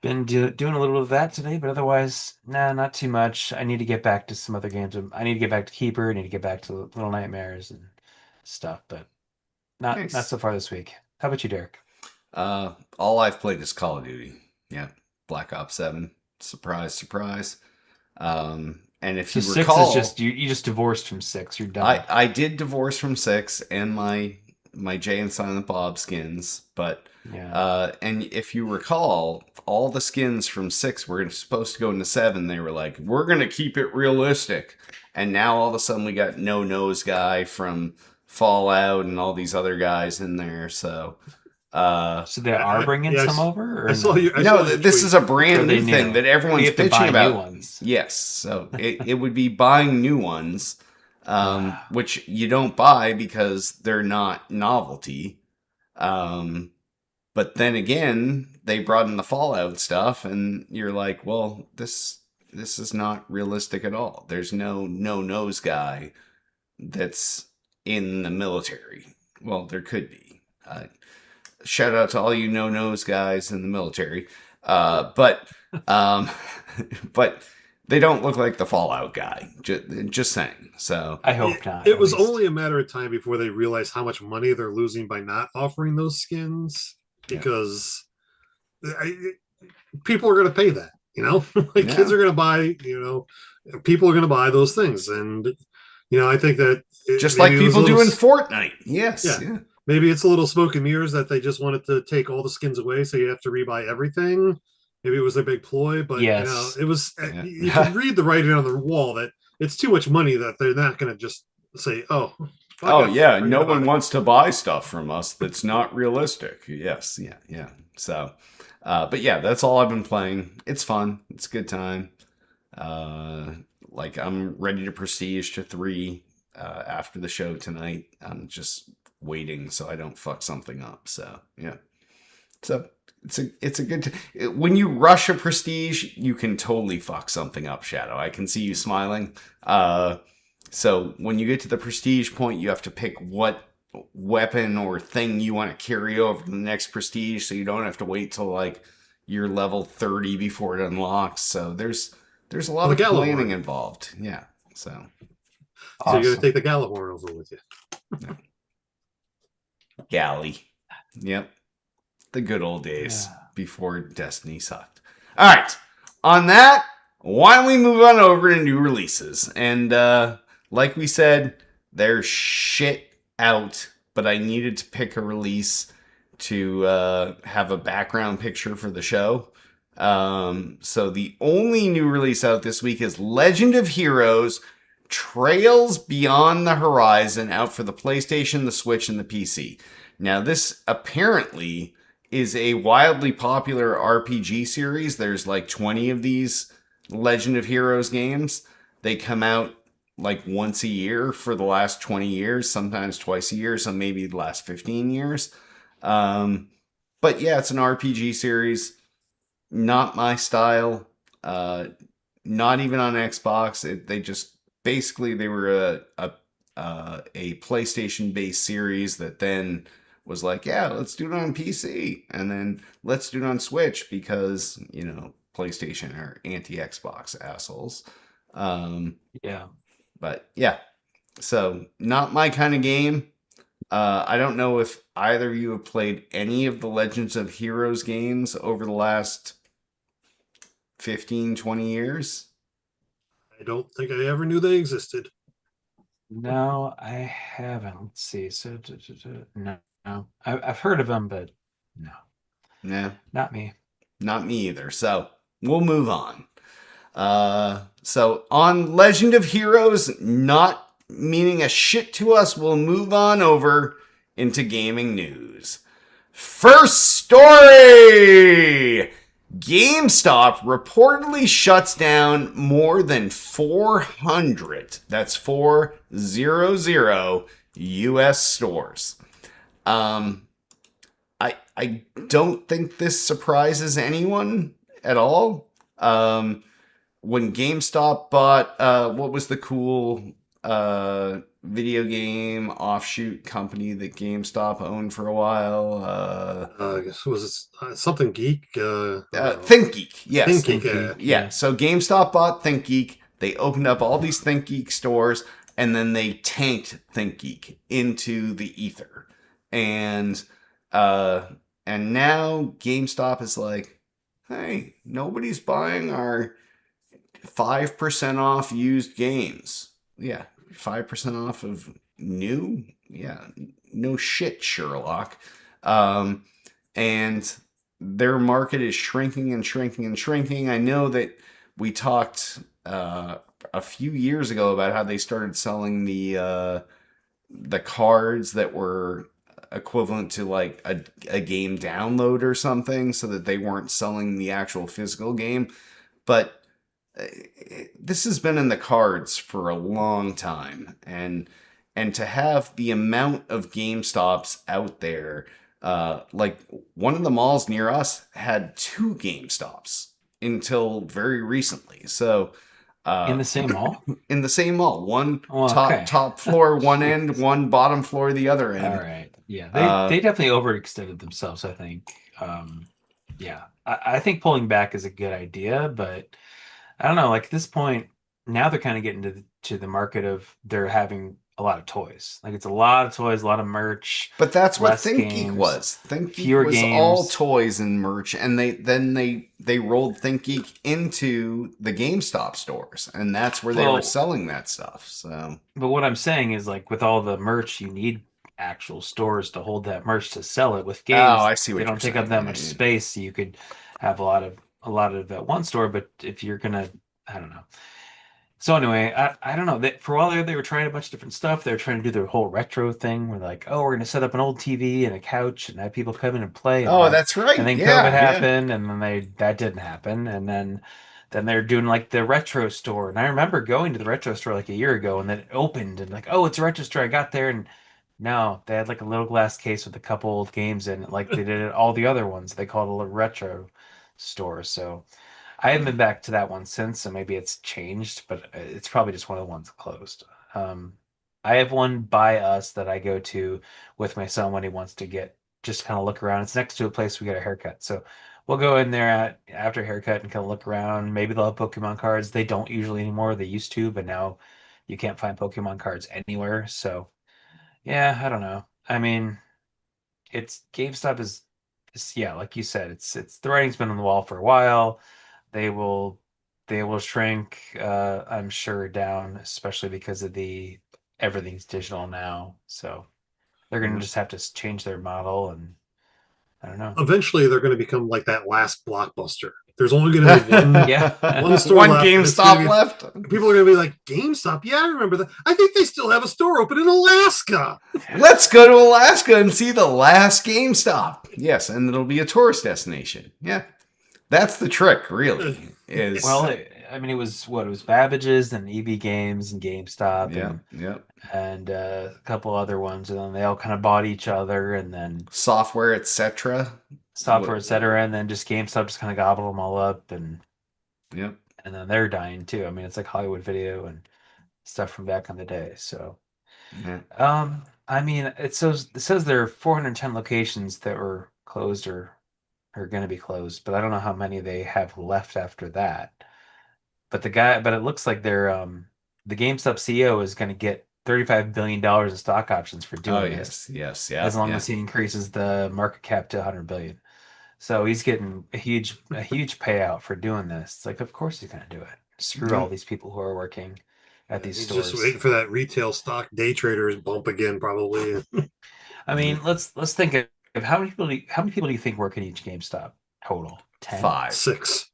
Been doing a little bit of that today, but otherwise, nah, not too much. I need to get back to some other games. I need to get back to Keeper. I need to get back to Little Nightmares and stuff, but not Nice. so far this week. How about you, Derek? All I've played is Call of Duty. Yeah, Black Ops 7. Surprise, surprise. And if So you 6 recall, is just you just divorced from 6. You're done. I did divorce from 6 and my Jay and Silent Bob skins, but Yeah. and if you recall, all the skins from 6 were supposed to go into 7. They were like, we're gonna keep it realistic, and now all of a sudden we got No Nose Guy from Fallout and all these other guys in there. So So they are bringing some over? Or I saw you. I no, saw your this tweet. is a Or brand they new thing new? that everyone's You have to buy bitching about. new ones. Yes, so it would be buying new ones, Ah. which you don't buy because they're not novelty. But then again, they brought in the Fallout stuff, and you're like, well, this is not realistic at all. There's no nose guy that's in the military. Well, there could be. Shout out to all you no nose guys in the military, but but they don't look like the Fallout guy. Just saying. So I hope not. It at was least. only a matter of time before they realized how much money they're losing by not offering those skins, because people are going to pay that. Like Yeah. kids are going to buy. People are going to buy those things, and I think that just like maybe it was people a do in little- Fortnite. Yes. Yeah. Maybe it's a little smoke and mirrors that they just wanted to take all the skins away, so you have to rebuy everything. Maybe it was their big ploy, but Yes. it was. Yeah. You can read the writing on the wall that it's too much money that they're not going to just say, "Oh, fuck Oh it, yeah, forget no about one it." wants to buy stuff from us that's not realistic. Yes, yeah. So, but yeah, that's all I've been playing. It's fun. It's a good time. Like I'm ready to prestige to 3 after the show tonight. I'm just waiting so I don't fuck something up. So yeah. So it's a good when you rush a prestige, you can totally fuck something up, Shadow. I can see you smiling. So when you get to the prestige point, you have to pick what weapon or thing you want to carry over to the next prestige, so you don't have to wait till like you're level 30 before it unlocks. So there's a lot of planning involved. Yeah. So So Awesome. you're going to take the Gallahorn over with you. Galley. Yep. The good old days Yeah. before Destiny sucked. All right. On that, why don't we move on over to new releases? And like we said, there's shit out, but I needed to pick a release to have a background picture for the show. So the only new release out this week is Legend of Heroes Trails Beyond the Horizon, out for the PlayStation, the Switch, and the PC. Now, this apparently is a wildly popular RPG series. There's like 20 of these Legend of Heroes games. They come out like once a year for the last 20 years, sometimes twice a year, some maybe the last 15 years. But yeah, it's an RPG series. Not my style. Not even on Xbox. They just basically they were a PlayStation based series that then was like, yeah, let's do it on PC, and then let's do it on Switch because PlayStation are anti-Xbox assholes. Yeah. But yeah, so not my kind of game. I don't know if either of you have played any of the Legends of Heroes games over the last 15, 20 years. I don't think I ever knew they existed. No, I haven't. Let's see. So no. I've heard of them, but no. Nah. Not me. Not me either. So we'll move on. So on Legend of Heroes, not meaning a shit to us, we'll move on over into gaming news. First story! GameStop reportedly shuts down more than 400, that's 400 US stores. I don't think this surprises anyone at all. When GameStop bought what was the cool video game offshoot company that GameStop owned for a while. Was it something geek? ThinkGeek. Yes. ThinkGeek. Yeah. So GameStop bought ThinkGeek. They opened up all these ThinkGeek stores, and then they tanked ThinkGeek into the ether. And now GameStop is like, hey, nobody's buying our 5% off used games. Yeah, 5% off of new. Yeah, no shit, Sherlock. And their market is shrinking and shrinking and shrinking. I know that we talked a few years ago about how they started selling the cards that were equivalent to like a game download or something, so that they weren't selling the actual physical game. But this has been in the cards for a long time, and to have the amount of GameStops out there, like one of the malls near us had 2 GameStops until very recently. So in the same mall? In the same mall. One okay. top floor, one end, one bottom floor, the other end. All right. Yeah. They definitely overextended themselves, I think. Yeah. I think pulling back is a good idea, but I don't know. Like at this point, now they're kind of getting to the market of they're having a lot of toys. Like it's a lot of toys, a lot of merch. But that's what less ThinkGeek games, was. ThinkGeek fewer was games. all toys and merch, and they rolled ThinkGeek into the GameStop stores, and that's where they were selling that stuff. So, but what I'm saying is, like with all the merch, you need actual stores to hold that merch to sell it. With games, I see what they don't take up that much space, so you could have a lot of at one store. But if you're gonna, I don't know. So anyway, I don't know. For a while there, they were trying a bunch of different stuff. They were trying to do their whole retro thing. Where like, oh, we're going to set up an old TV and a couch and have people come in and play. And that's right. And then COVID happened, and then that didn't happen. And then they're doing like the retro store. And I remember going to the retro store like a year ago, and then it opened, and like, oh, it's a retro store. I got there, and no, they had like a little glass case with a couple old games in it, like they did all the other ones. They called it a retro store. So I haven't been back to that one since, so maybe it's changed, but it's probably just one of the ones that closed. I have one by us that I go to with my son when he wants to just kind of look around. It's next to a place we get a haircut. So we'll go in there after a haircut and kind of look around. Maybe they'll have Pokemon cards. They don't usually anymore. They used to, but now you can't find Pokemon cards anywhere. So yeah, I don't know. I mean, GameStop is yeah, like you said, it's the writing's been on the wall for a while. They will shrink, I'm sure, down, especially because of everything's digital now. So they're going to just have to change their model, and I don't know. Eventually, they're going to become like that last Blockbuster. There's only going to be one store one left. GameStop left. People are going to be like, GameStop? Yeah, I remember that. I think they still have a store open in Alaska. Let's go to Alaska and see the last GameStop. Yes, and it'll be a tourist destination. Yeah. That's the trick, really. It was what? It was Babbage's and EB Games and GameStop and a couple other ones, and then they all kind of bought each other, and then software, etc., and then just GameStop just kind of gobbled them all up, and and then they're dying too. I mean, it's like Hollywood Video and stuff from back in the day. So, I mean, it says there are 410 locations that were closed or are going to be closed, but I don't know how many they have left after that. But it looks like the GameStop CEO is going to get $35 billion in stock options for doing this. Yes, as long as he increases the market cap to 100 billion. So he's getting a huge payout for doing this. It's like, of course he's going to do it. Screw all these people who are working at these stores. Just waiting for that retail stock day traders bump again, probably. I mean, let's think of how many people do you think work at each GameStop total? 10? 5. 6.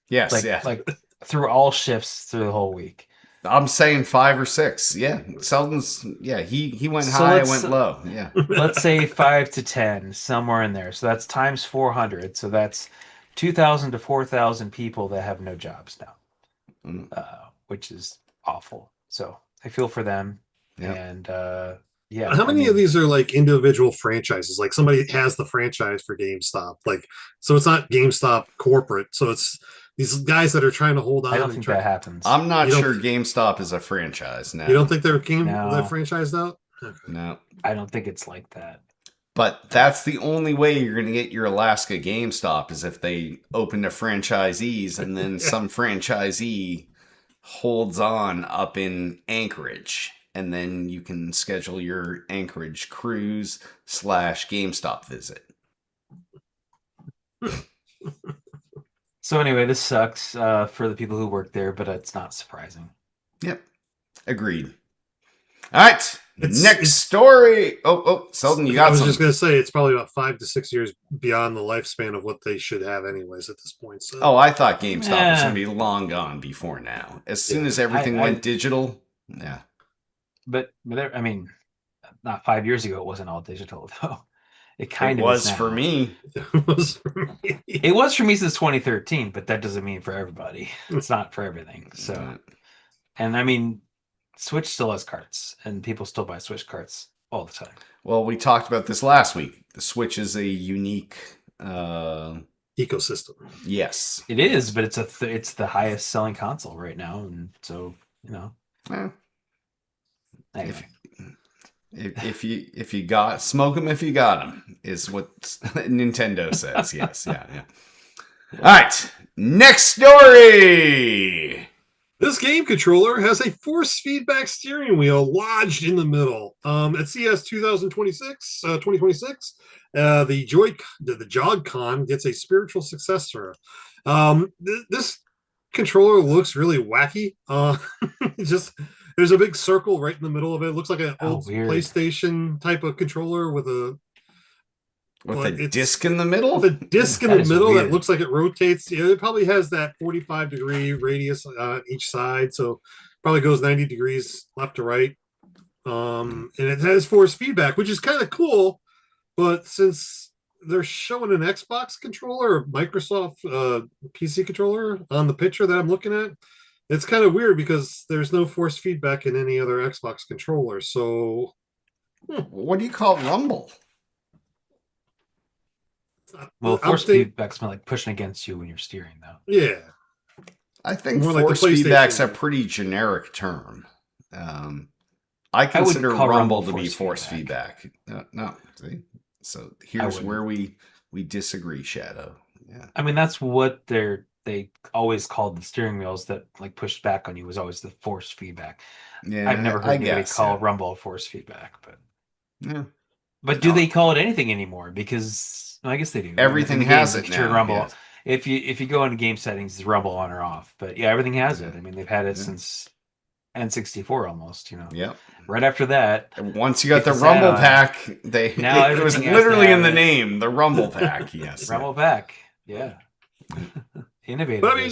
Yes, like through all shifts through the whole week. I'm saying 5 or 6. Yeah, Selden's. Yeah, he went high, I went low. Yeah, let's say 5 to 10, somewhere in there. So that's times 400. So that's 2,000 to 4,000 people that have no jobs now, which is awful. So I feel for them. And how many of these are like individual franchises? Like somebody has the franchise for GameStop, like, so it's not GameStop corporate. So it's these guys that are trying to hold on. I don't think that happens. I'm not sure GameStop is a franchise now. You don't think they're that franchised out? Okay. No. I don't think it's like that. But that's the only way you're going to get your Alaska GameStop is if they open to franchisees and then some franchisee holds on up in Anchorage. And then you can schedule your Anchorage cruise / GameStop visit. So anyway, this sucks for the people who work there, but it's not surprising. Yep. Agreed. All right. Next story. Selden, you got something. I was just going to say, it's probably about 5 to 6 years beyond the lifespan of what they should have anyways at this point. So. Oh, I thought GameStop was going to be long gone before now. As soon as everything went digital, yeah. But I mean, not 5 years ago, it wasn't all digital, though. It kind of was for me. It was for me. It was for me since 2013, but that doesn't mean for everybody. It's not for everything. So, and I mean, Switch still has carts, and people still buy Switch carts all the time. Well, we talked about this last week. The Switch is a unique ecosystem. Yes, it is, but it's the highest selling console right now, and so Anyway. If you got smoke them if you got them is what Nintendo says. Yes, yeah. All right, next story. This game controller has a force feedback steering wheel lodged in the middle. At CES 2026, the Joy-Con gets a spiritual successor. This controller looks really wacky. There's a big circle right in the middle of it. It looks like an old PlayStation type of controller with a disc in the middle. With a disc in the middle that looks like it rotates. Yeah, it probably has that 45-degree radius on each side, so probably goes 90 degrees left to right. And it has force feedback, which is kind of cool. But since they're showing an Xbox controller or Microsoft PC controller on the picture that I'm looking at, it's kind of weird because there's no force feedback in any other Xbox controller. So, what do you call Rumble? Well, force feedback's more like pushing against you when you're steering, though. Yeah, I think more force like feedback's a pretty generic term. I consider Rumble to be force feedback. No, see, so here's where we disagree, Shadow. Yeah, I mean that's what they always called the steering wheels that like pushed back on you was always the force feedback. Yeah, I've never heard anybody call Rumble force feedback, but yeah. But do they call it anything anymore? Because I guess they do. Everything has it now. Rumble. Yes. If you go into game settings, it's Rumble on or off. But yeah, everything has it. I mean, they've had it since N64 almost. Yep. Right after that, and once you got the Rumble Pack, it was literally in the name, the Rumble Pack. Yes, Rumble Pack. Yeah. Innovative. But I mean,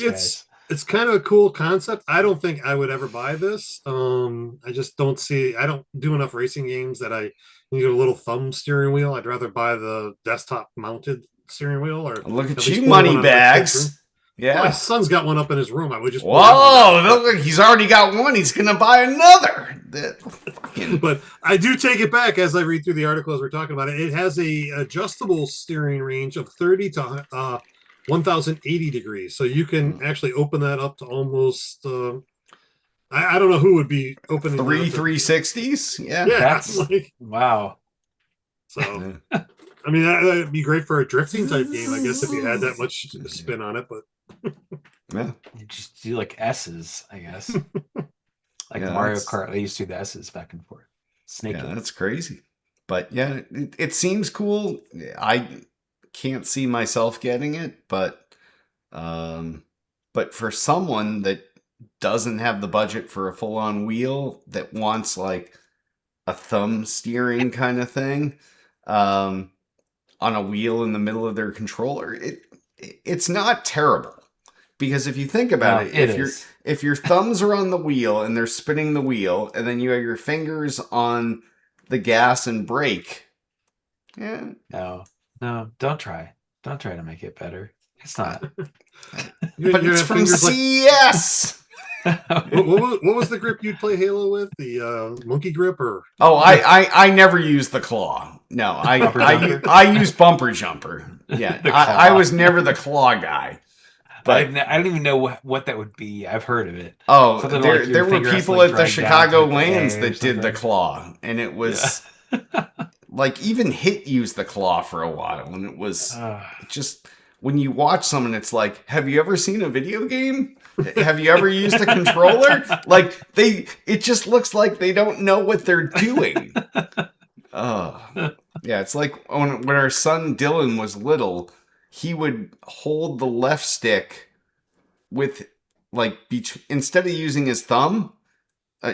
it's kind of a cool concept. I don't think I would ever buy this. I just don't see. I don't do enough racing games that I need a little thumb steering wheel. I'd rather buy the desktop mounted steering wheel. Or look at you, money bags. Yeah, my son's got one up in his room. I would just. Whoa! Look, he's already got one. He's gonna buy another. But I do take it back as I read through the article as we're talking about it. It has a adjustable steering range of 30 to 1080 degrees, so you can actually open that up to almost I don't know who would be opening 360s. Yeah, that's wow. So I mean that'd be great for a drifting type game, I guess, if you had that much spin on it. But yeah, you just do like S's, I guess. Like Mario Kart, they used to do the S's back and forth. That's crazy. But yeah, it seems cool. I can't see myself getting it, but for someone that doesn't have the budget for a full-on wheel, that wants like a thumb steering kind of thing on a wheel in the middle of their controller, it's not terrible. Because if you think about if your thumbs are on the wheel and they're spinning the wheel, and then you have your fingers on the gas and brake, yeah. No, don't try. Don't try to make it better. It's not. But it's from CES. what was the grip you'd play Halo with? The monkey grip or? Oh, I never used the claw. No, I use bumper jumper. Yeah, I was never the claw guy. But I don't even know what that would be. I've heard of it. oh, Something like your there were finger has to, people like, at the drag down to Chicago hit the Lands A or that did the something. claw, and it Yeah. was like even Hit used the claw for a while, and it was just when you watch someone, it's like, have you ever seen a video game? Have you ever used a controller? Like it just looks like they don't know what they're doing. Yeah, it's like when our son Dylan was little, he would hold the left stick with like instead of using his thumb.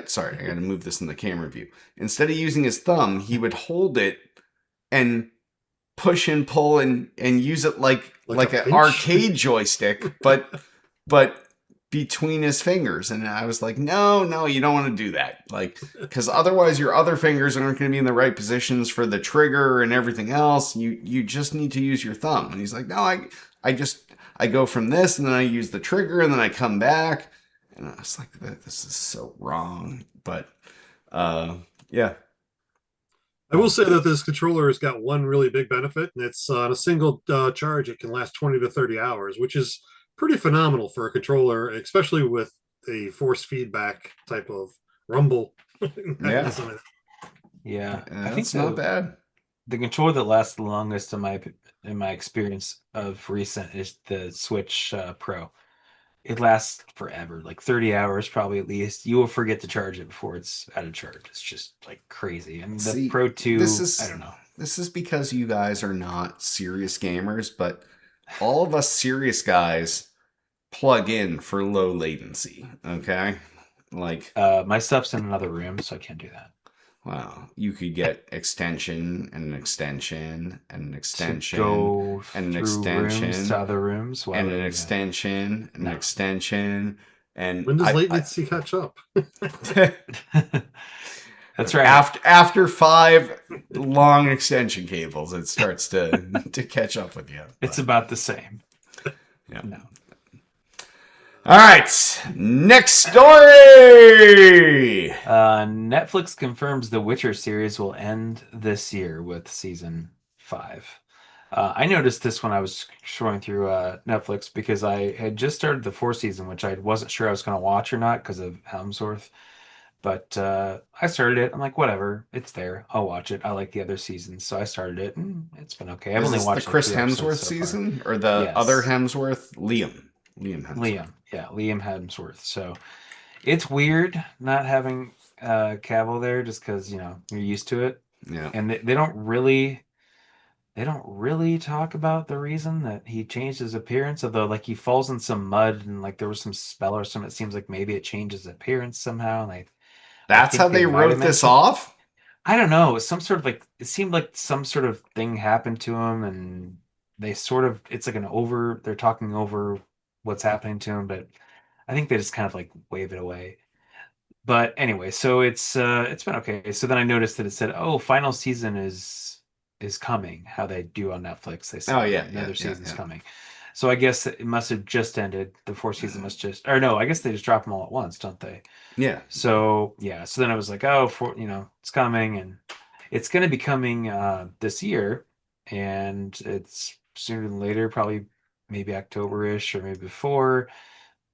Sorry, I got to move this in the camera view. Instead of using his thumb, he would hold it and push and pull and use it like an pinch? arcade joystick, but between his fingers. And I was like, no, you don't want to do that. Like, because otherwise your other fingers aren't going to be in the right positions for the trigger and everything else. You just need to use your thumb. And he's like, no, I go from this and then I use the trigger and then I come back. And I was like, this is so wrong. But yeah. I will say that this controller has got one really big benefit, and it's on a single charge, it can last 20 to 30 hours, which is pretty phenomenal for a controller, especially with a force feedback type of rumble. Yeah. Yeah. I think That's not bad. The controller that lasts the longest in my experience of recent is the Switch Pro. It lasts forever, like 30 hours probably at least. You will forget to charge it before it's out of charge. It's just like crazy. And the Pro 2, I don't know. This is because you guys are not serious gamers, but all of us serious guys plug in for low latency, okay? Like my stuff's in another room, so I can't do that. Wow, you could get extension and an extension and an extension go and an through extension rooms to other rooms and an extension and an extension. And when does latency catch up? That's right. After 5 long extension cables, it starts to catch up with you. It's about the same. Yeah. No. All right, next story. Netflix confirms the Witcher series will end this year with season 5. I noticed this when I was scrolling through Netflix because I had just started the 4th season, which I wasn't sure I was going to watch or not because of Hemsworth. But I started it. I'm like, whatever, it's there. I'll watch it. I like the other seasons, so I started it, and it's been okay. I've only watched the Chris like 3 episodes Hemsworth so season far. or the Yes. other Hemsworth, Liam Hemsworth. Liam Hemsworth. So it's weird not having Cavill there, just because you're used to it. Yeah, And they don't really talk about the reason that he changed his appearance, although like he falls in some mud and like there was some spell or something. It seems like maybe it changed his appearance somehow. And that's how they wrote this off. I don't know. It seemed like some sort of thing happened to him, and it's like they're talking over what's happening to him, but I think they just kind of like wave it away. But anyway, so it's been okay. So then I noticed that it said, "Oh, final season is coming." How they do on Netflix, they say, "Oh yeah, another season's coming." So I guess it must have just ended. The 4th season must just, or no, I guess they just drop them all at once, don't they? Yeah. So yeah. So then I was like, oh, it's coming, and it's going to be coming this year, and it's sooner than later, probably maybe October-ish or maybe before.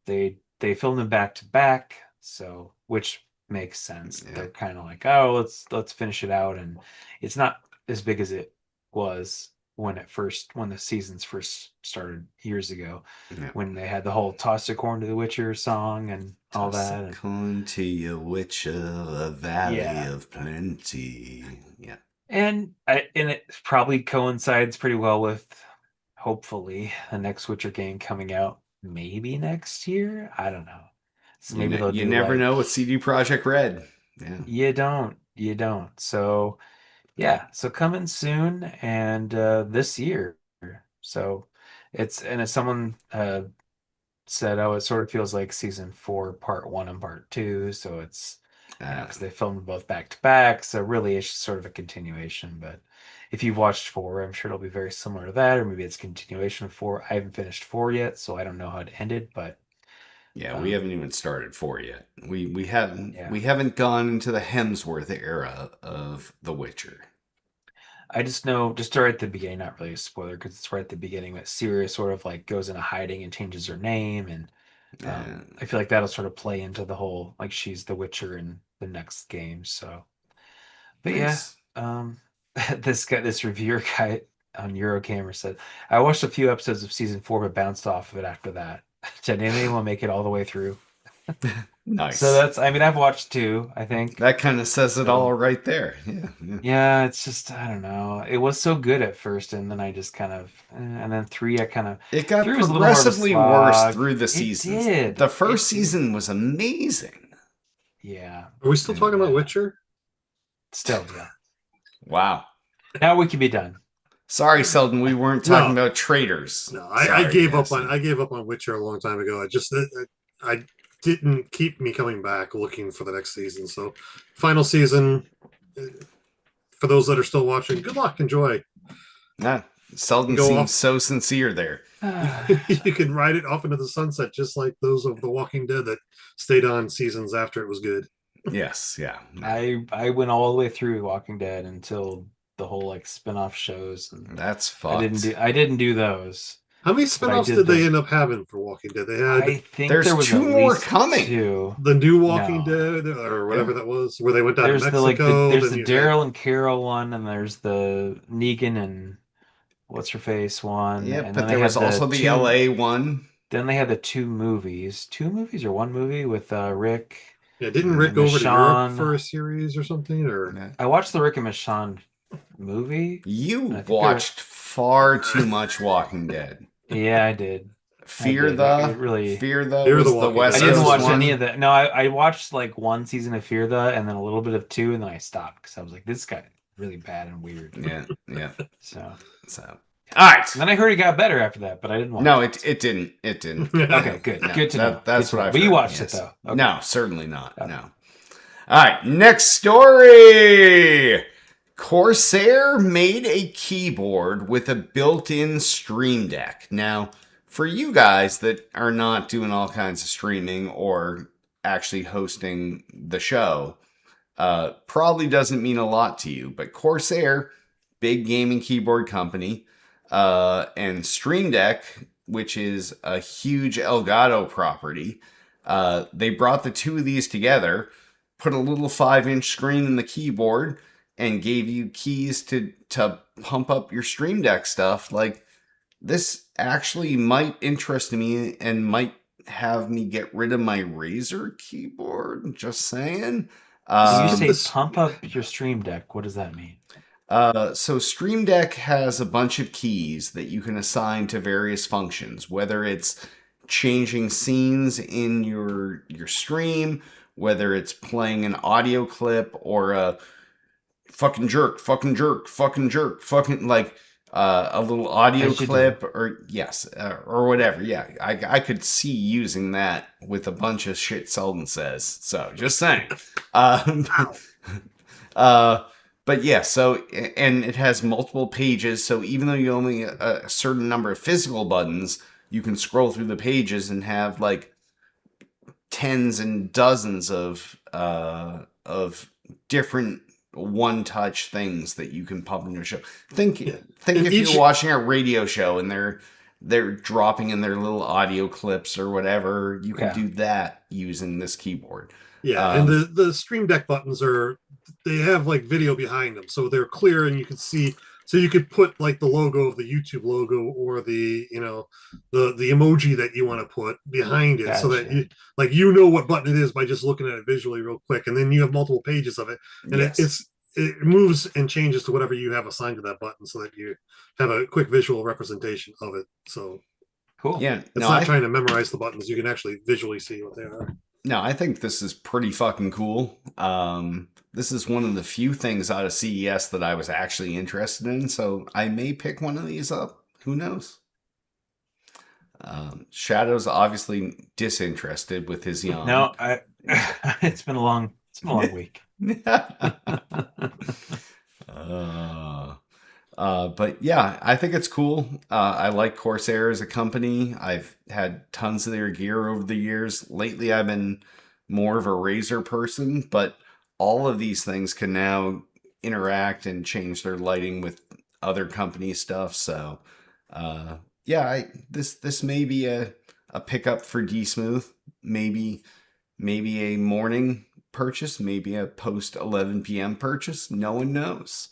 They filmed them back to back, so which makes sense. Yeah. They're kind of like, oh, let's finish it out, and it's not as big as it was when the seasons first started years ago, when they had the whole "Toss a Corn to the Witcher" song and all that. Toss a corn to your Witcher, a valley of plenty. Yeah, and it probably coincides pretty well with hopefully the next Witcher game coming out maybe next year. I don't know. So maybe you never know with CD Projekt Red. Yeah, you don't. So. Yeah, so coming soon and this year. So as someone said, oh, it sort of feels like season 4, part 1 and part 2. So it's because they filmed both back to back. So really, it's sort of a continuation. But if you've watched 4, I'm sure it'll be very similar to that, or maybe it's a continuation of 4. I haven't finished 4 yet, so I don't know how it ended. But yeah, we haven't even started 4 yet. We haven't gone into the Hemsworth era of The Witcher. I just know, just right at the beginning, not really a spoiler because it's right at the beginning, that Syria sort of like goes into hiding and changes her name, and I feel like that'll sort of play into the whole like she's the Witcher in the next game. So, but yeah, Nice. this reviewer guy on Eurogamer said, I watched a few episodes of season 4 but bounced off of it after that. Did anyone make it all the way through? Nice. So that's, I mean, I've watched 2, I think. That kind of says it all right there. Yeah. Yeah, it's just, I don't know. It was so good at first, and then I just kind of, and then 3, I kind of, It got 3 was a little more of a progressively worse slog. through the It seasons. did. The first It did. season was amazing. Yeah, Are we still talking about Witcher? still, yeah. Wow. Now we can be done. Sorry, Selden, we weren't talking No. about traitors. No, I Sorry, gave up Nasty. on Witcher a long time ago. I didn't keep me coming back looking for the next season. So, final season. For those that are still watching, good luck, enjoy. Nah, Selden Go seems off. so sincere there. You can ride it off into the sunset, just like those of The Walking Dead that stayed on seasons after it was good. Yes, yeah. I went all the way through Walking Dead until the whole like spin-off shows, and That's fucked. I didn't do those. How many spin-offs did did they the- end up having for Walking Dead? They had I think There's there was 2 at more least coming. 2. the new Walking No. Dead or whatever that was, where they went down There's to the like Mexico. there's then the you had- Daryl and Carol one, and there's the Negan and what's her face one. Yeah, and but then there they was had also the 2 LA one. Then they had the 2 movies. 2 movies or 1 movie with Rick. Yeah, didn't Rick and go over to Europe Michonne. for a series or something? Or Yeah. I watched the Rick and Michonne movie. You I think watched far too much Walking Dead. Yeah, I did. Fear did. the It really- Fear the Fear was the the Walking West I Dead. didn't Coast watch one. any of that. No, I watched like 1 season of Fear the, and then a little bit of 2, and then I stopped because I was like, this guy really bad and weird. Yeah. So All right. and then I heard it got better after that, but I didn't watch No, it. it didn't. It didn't. Okay, good. No, Good to know. That's Good to what know. I've But you heard, watched yes. it though. Okay. No, certainly not. Okay. No. All right, next story. Corsair made a keyboard with a built-in Stream Deck. Now, for you guys that are not doing all kinds of streaming or actually hosting the show, probably doesn't mean a lot to you, but Corsair, big gaming keyboard company, and Stream Deck, which is a huge Elgato property, they brought the 2 of these together, put a little 5-inch screen in the keyboard, and gave you keys to pump up your Stream Deck stuff. Like, this actually might interest me and might have me get rid of my Razer keyboard. Just saying. When you this- say pump up your Stream Deck, what does that mean? So Stream Deck has a bunch of keys that you can assign to various functions, whether it's changing scenes in your stream, whether it's playing an audio clip or a fucking jerk, like a little audio As you clip, or yes, or whatever. Yeah, I could see using that with a bunch of shit Selden says. So just saying. But yeah, so, and it has multiple pages, so even though you only a certain number of physical buttons, you can scroll through the pages and have like tens and dozens of different one-touch things that you can pump in your show. Think And if each- you're watching a radio show and they're dropping in their little audio clips or whatever, you can Yeah. do that using this keyboard. Yeah, and the Stream Deck buttons they have like video behind them, so they're clear and you can see. So you could put like the logo of the YouTube logo or the the emoji that you want to put behind it, so that Gotcha. you know what button it is by just looking at it visually real quick, and then you have multiple pages of it, and Yes. it moves and changes to whatever you have assigned to that button, so that you have a quick visual representation of it. So Cool. Yeah, it's no, not trying to memorize the buttons; you can actually visually see what they are. No, I think this is pretty fucking cool. This is one of the few things out of CES that I was actually interested in, so I may pick one of these up. Who knows? Shadow's obviously disinterested with his yawn. No, it's been a long week. But yeah, I think it's cool. I like Corsair as a company. I've had tons of their gear over the years. Lately, I've been more of a Razer person, but all of these things can now interact and change their lighting with other company stuff. So, this may be a pickup for D Smooth. Maybe a morning purchase, maybe a post 11 p.m. purchase. No one knows.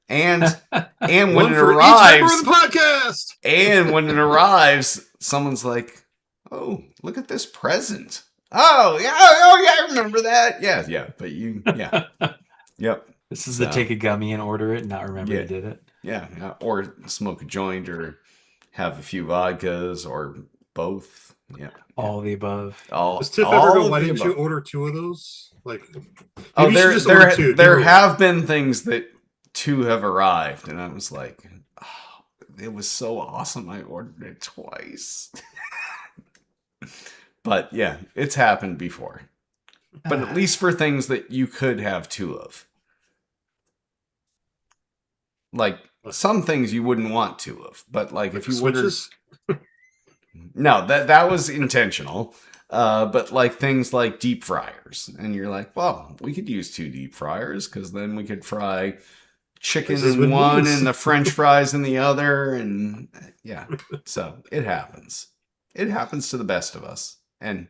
And when it arrives, the podcast. And when it arrives, someone's like, "Oh, look at this present. Oh yeah, I remember that. Yeah. But yep. This is the take a gummy and order it, and not remember you did it. Yeah, or smoke a joint, or have a few vodkas, or both. Yeah, all the above. Does Tiff ever go, why didn't you order 2 of those? Like, there have been things that 2 have arrived, and I was like, oh, it was so awesome. I ordered it twice. But yeah, it's happened before. But at least for things that you could have 2 of. Like, some things you wouldn't want 2 of. But like if you ordered... No, that was intentional. But like things like deep fryers. And you're like, well, we could use 2 deep fryers, because then we could fry chicken in one and the French fries in the other. And yeah, so it happens. It happens to the best of us. And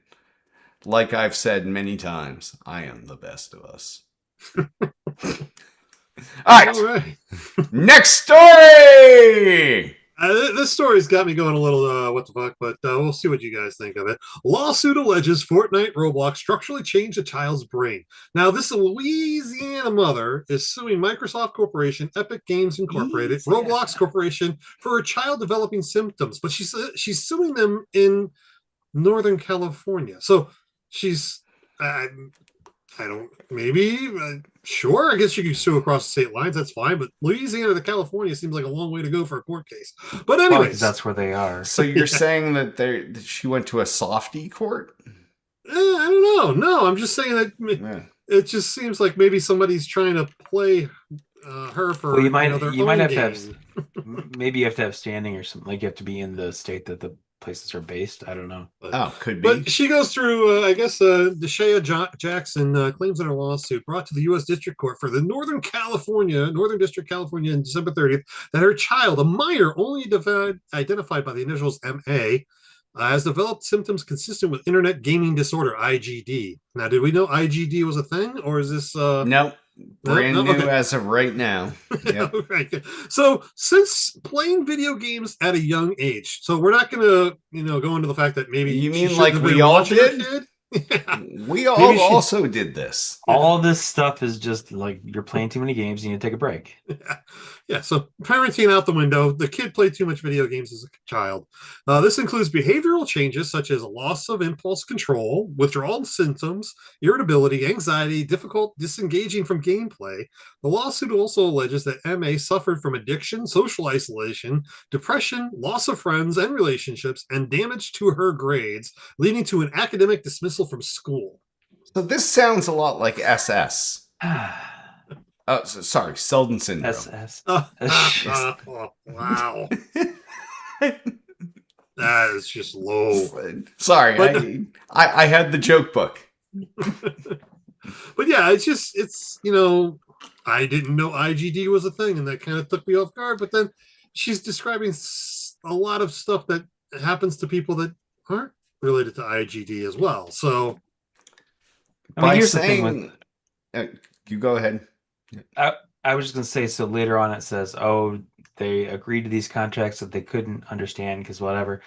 like I've said many times, I am the best of us. All right. Next story. This story's got me going a little what the fuck, but we'll see what you guys think of it. Lawsuit alleges Fortnite Roblox structurally changed a child's brain. Now, this Louisiana mother is suing Microsoft Corporation, Epic Games Incorporated, Roblox Corporation for her child developing symptoms, but she's suing them in Northern California. So she's sure, I guess you could sue across the state lines. That's fine. But Louisiana to California seems like a long way to go for a court case. But anyways, that's where they are. So you're saying that she went to a softie court? I don't know. No, I'm just saying that it just seems like maybe somebody's trying to play her for. Well, you might have to have maybe you have to have standing or something. Like you have to be in the state that the places are based. I don't know. Could be. But she goes through, I guess, Deshea Jackson claims in her lawsuit brought to the U.S. District Court for the Northern District, California, on December 30th, that her child, a minor only identified by the initials M.A., has developed symptoms consistent with internet gaming disorder, IGD. Now, did we know IGD was a thing, or is this... Nope. Brand new as of right now. Yep. Right. So, since playing video games at a young age, so we're not going to, go into the fact that maybe you mean like we all did. Yeah. We all also did this. All this stuff is just like you're playing too many games. You need to take a break. Yeah. So parenting out the window. The kid played too much video games as a child. This includes behavioral changes such as loss of impulse control, withdrawal symptoms, irritability, anxiety, difficult disengaging from gameplay. The lawsuit also alleges that MA suffered from addiction, social isolation, depression, loss of friends and relationships, and damage to her grades, leading to an academic dismissal from school. So this sounds a lot like SS. Sorry, Selden syndrome. SS. Wow. That is just low. Sorry, but, I had the joke book. But yeah, it's I didn't know IGD was a thing, and that kind of took me off guard. But then she's describing a lot of stuff that happens to people that aren't related to IGD as well. So, here's the thing with, you go ahead. I was just going to say, so later on it says, they agreed to these contracts that they couldn't understand because whatever.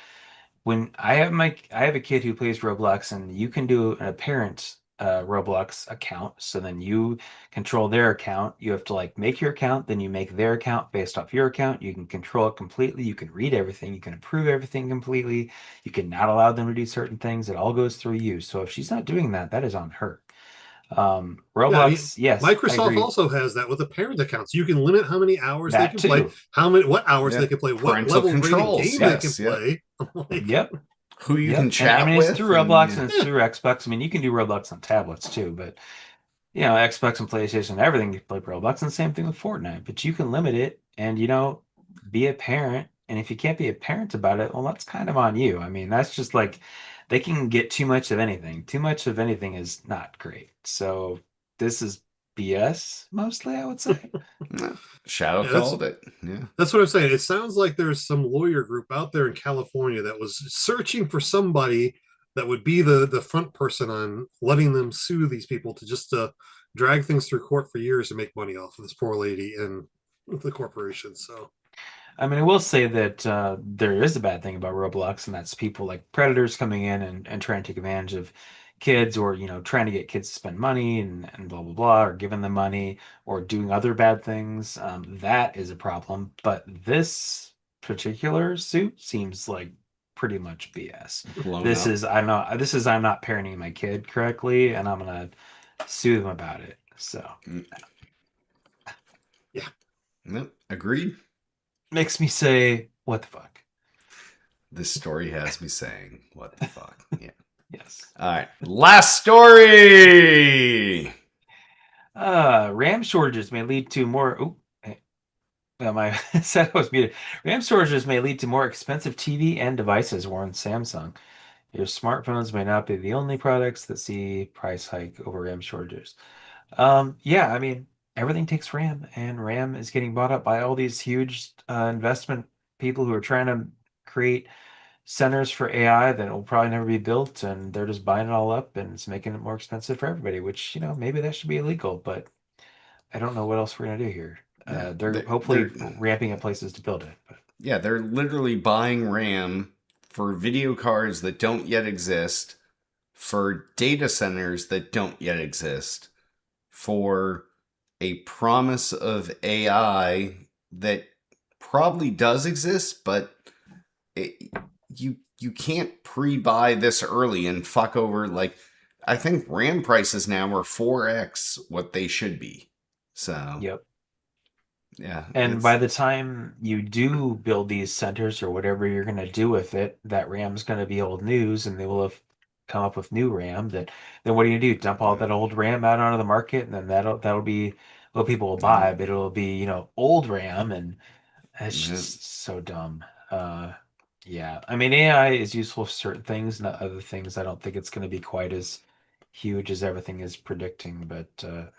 When I have a kid who plays Roblox, and you can do a parent Roblox account. So then you control their account. You have to make your account, then you make their account based off your account. You can control it completely. You can read everything. You can approve everything completely. You can not allow them to do certain things. It all goes through you. So if she's not doing that, that is on her. Roblox, yes. Microsoft also has that with the parent accounts. You can limit how many hours they can play, what hours they can play, what level rated game they can play. Yep. Who you can chat with. It's through Roblox and it's through Xbox. I mean, you can do Roblox on tablets too, but Xbox and PlayStation and everything you play Roblox, and the same thing with Fortnite. But you can limit it and be a parent. And if you can't be a parent about it, well, that's kind of on you. I mean, that's just they can get too much of anything. Too much of anything is not great. So this is BS mostly, I would say. Shadow called it. Yeah. That's what I'm saying. It sounds like there's some lawyer group out there in California that was searching for somebody that would be the front person on letting them sue these people to just drag things through court for years and make money off of this poor lady and the corporation. So, I mean, I will say that there is a bad thing about Roblox, and that's people like predators coming in and trying to take advantage of kids, or trying to get kids to spend money and blah blah blah, or giving them money, or doing other bad things. That is a problem. But this particular suit seems like pretty much BS. This is I'm not parenting my kid correctly, and I'm gonna sue them about it. So yeah. Yep. Agreed. makes me say, what the fuck? This story has me saying, what the fuck? Yeah. Yes. All right. Last story. RAM shortages may lead to more. My set was muted. RAM shortages may lead to more expensive TV and devices, warned Samsung. Your smartphones may not be the only products that see price hike over RAM shortages. Yeah, I mean, everything takes RAM, and RAM is getting bought up by all these huge investment people who are trying to create centers for AI that will probably never be built, and they're just buying it all up, and it's making it more expensive for everybody, which, maybe that should be illegal, but I don't know what else we're gonna do here. They're hopefully ramping up places to build it. But. Yeah, they're literally buying RAM for video cards that don't yet exist, for data centers that don't yet exist, for a promise of AI that probably does exist, but you can't pre-buy this early and fuck over. Like, I think RAM prices now are 4x what they should be. So Yep. Yeah. And by the time you do build these centers or whatever you're going to do with it, that RAM's going to be old news, and they will have come up with new RAM. Then what do you do? Dump all that old RAM out onto the market, and then that'll be what people will buy, but it'll be old RAM, and it's just so dumb. Yeah, I mean, AI is useful for certain things, not other things. I don't think it's going to be quite as huge as everything is predicting, but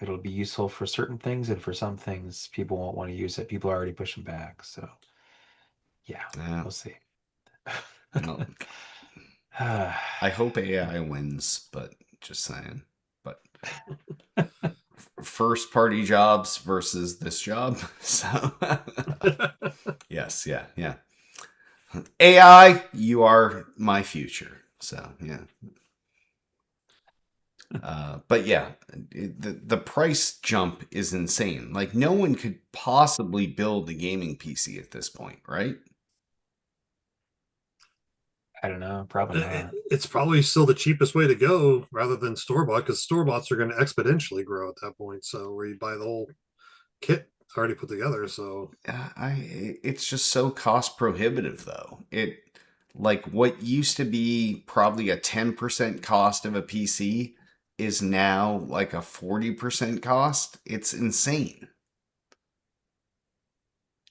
it'll be useful for certain things, and for some things, people won't want to use it. People are already pushing back, so yeah. We'll see. Well, I hope AI wins, but just saying. But first party jobs versus this job. So yes, yeah. AI, you are my future. So yeah. But yeah, the price jump is insane. Like, no one could possibly build a gaming PC at this point, right? I don't know. Probably not. It's probably still the cheapest way to go rather than store bought, because store boughts are going to exponentially grow at that point. So where you buy the whole kit already put together. So it's just so cost prohibitive, though. Like, what used to be probably a 10% cost of a PC is now like a 40% cost. It's insane.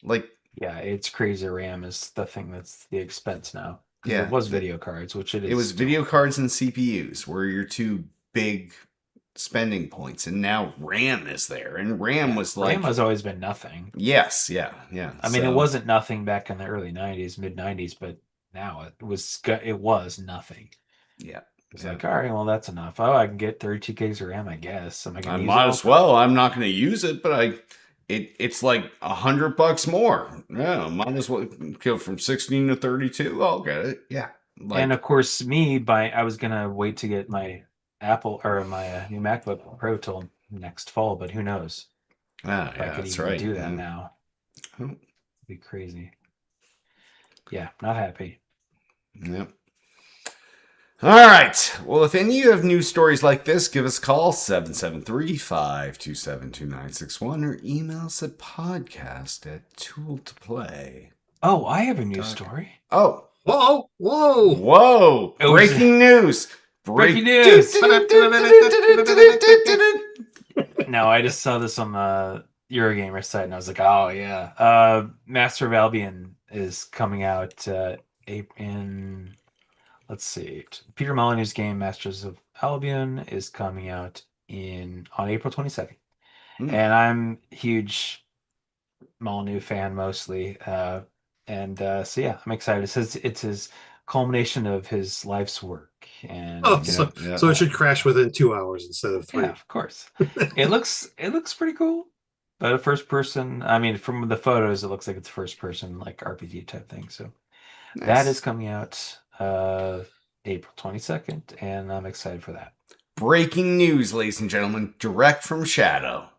Like, yeah, it's crazy. RAM is the thing that's the expense now. Yeah, it was video cards, which it is. It was video cards and CPUs were your two big spending points, and now RAM is there. And RAM was like, RAM has always been nothing. Yes, yeah. I mean, it wasn't nothing back in the early '90s, mid '90s, but now it was nothing. Yeah. It's like, all right, well, that's enough. Oh, I can get 32 gigs of RAM, I guess. Am I I might as well. I'm not going to use it, but it's like $100 more. Yeah, might as well go from 16 to 32. I'll get it. Yeah. And of course, I was going to wait to get my Apple or my new MacBook Pro till next fall, but who knows? Yeah, I could even do that now. It'd be crazy. Yeah, not happy. Yep. All right. Well, if any of you have news stories like this, give us a call, 773-527-2961, or email us at podcast@tooltoplay. Oh, I have a news story. Oh. Whoa. Breaking news. Breaking news. No, I just saw this on the Eurogamer site, and I was like, oh, yeah. Master of Albion is coming out in... Let's see. Peter Molyneux's game Masters of Albion is coming out on April 22nd. And I'm huge Molyneux fan mostly. So yeah, I'm excited. It says it's his culmination of his life's work. And so it should crash within 2 hours instead of 3. Yeah, of course. It looks pretty cool. But a first person, I mean, from the photos, it looks like it's first person, like RPG type thing. So Nice. that is coming out April 22nd, and I'm excited for that. Breaking news, ladies and gentlemen, direct from Shadow.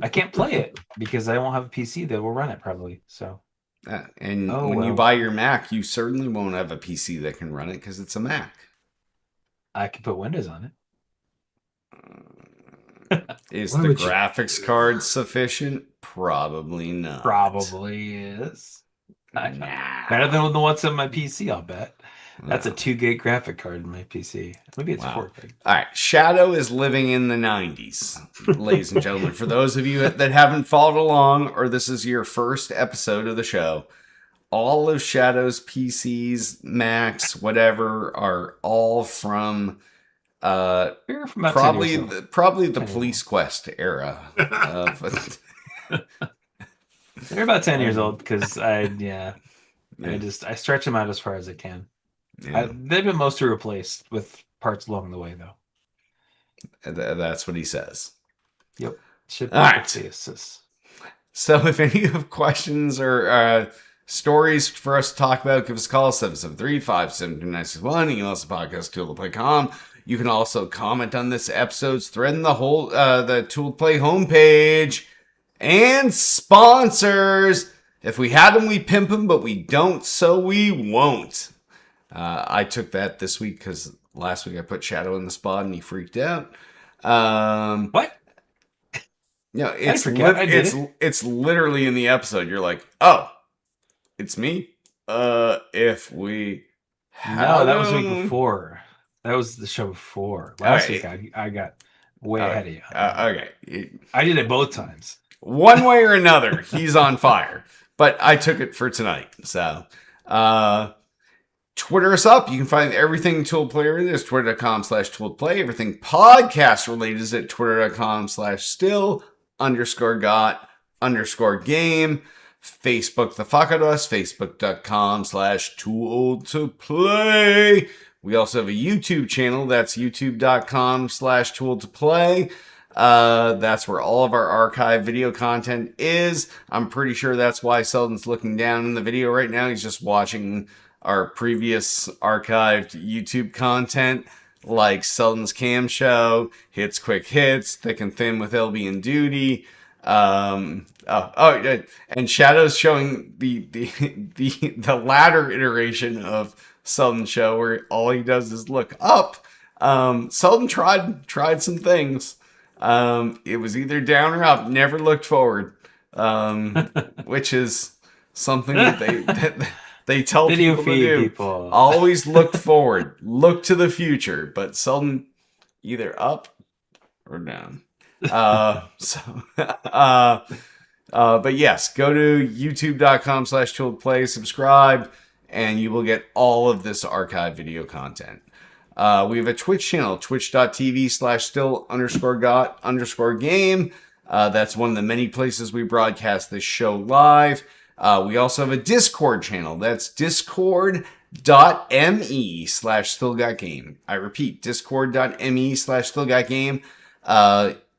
I can't play it because I won't have a PC that will run it probably. So, when you buy your Mac, you certainly won't have a PC that can run it because it's a Mac. I can put Windows on it. Is the graphics card sufficient? Probably not. Probably is. Better than the ones on my PC, I'll bet. That's a 2 gig graphic card in my PC. Maybe it's 4 gig. All right. Shadow is living in the 90s, ladies and gentlemen. For those of you that haven't followed along, or this is your first episode of the show, all of Shadow's PCs, Macs, whatever, are all from probably the Police Quest era. They're about 10 years old because I stretch them out as far as I can. Yeah. They've been mostly replaced with parts along the way, though. That's what he says. Yep. All right. So if any of you have questions or stories for us to talk about, give us a call, 773-572-961. Email us at podcast@tooltoplay.com. You can also comment on this episode's thread in the Tool to Play homepage. And sponsors. If we had them, we pimp them, but we don't, so we won't. I took that this week because last week I put Shadow in the spot and he freaked out. What? No, it's literally in the episode. You're like, oh, it's me. If we had that was the week before. That was the show before. Last week I got way ahead of you. Okay, I did it both times. One way or another, he's on fire. But I took it for tonight. So, Twitter us up. You can find everything Tool Play related is twitter.com/toolplay. Everything podcast related is at twitter.com/still_got_game. Facebook the fuck out of us. Facebook.com/tool-to-play. We also have a YouTube channel. That's youtube.com/tool-to-play. That's where all of our archive video content is. I'm pretty sure that's why Selden's looking down in the video right now. He's just watching our previous archived YouTube content, like Selden's Cam Show, Hits Quick Hits, Thick and Thin with LB and Duty. And Shadow's showing the latter iteration of Selden's show where all he does is look up. Selden tried some things. It was either down or up, never looked forward, which is something that they tell people to do. Always look forward, look to the future, but seldom either up or down. But yes, go to youtube.com/tool-to-play, subscribe, and you will get all of this archive video content. We have a Twitch channel, twitch.tv/still_got_game. That's one of the many places we broadcast this show live. We also have a Discord channel. That's discord.me/stillgotgame. I repeat, discord.me/stillgotgame.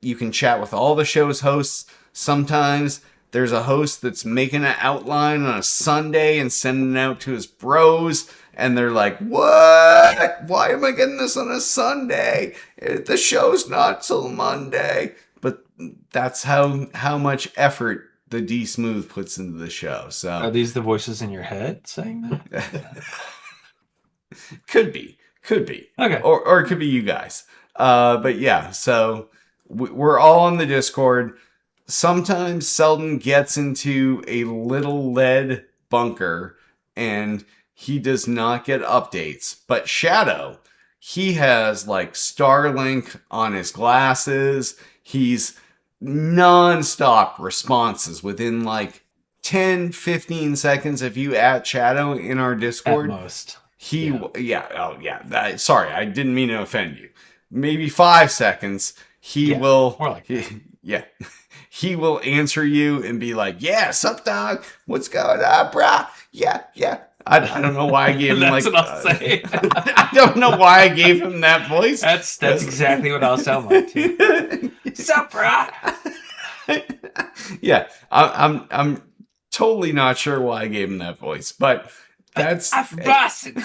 You can chat with all the show's hosts. Sometimes there's a host that's making an outline on a Sunday and sending it out to his bros. And they're like, what? Why am I getting this on a Sunday? The show's not till Monday. But that's how much effort the D Smooth puts into the show. So are these the voices in your head saying that? Could be. Okay. Or it could be you guys. But yeah, so we're all on the Discord. Sometimes Selden gets into a little lead bunker and he does not get updates. But Shadow, he has like Starlink on his glasses. He's non-stop responses within like 10, 15 seconds. If you add Shadow in our Discord, at most. Sorry, I didn't mean to offend you. Maybe 5 seconds. He will. More like he will answer you and be like, "Yeah, sup, dog? What's going on, brah? Yeah, yeah." I don't know why I gave him That's like. what I'll say. I don't know why I gave him that voice. That's exactly what I'll sound like too. Sup, brah? Yeah, I'm totally not sure why I gave him that voice, but that's I'm from Boston.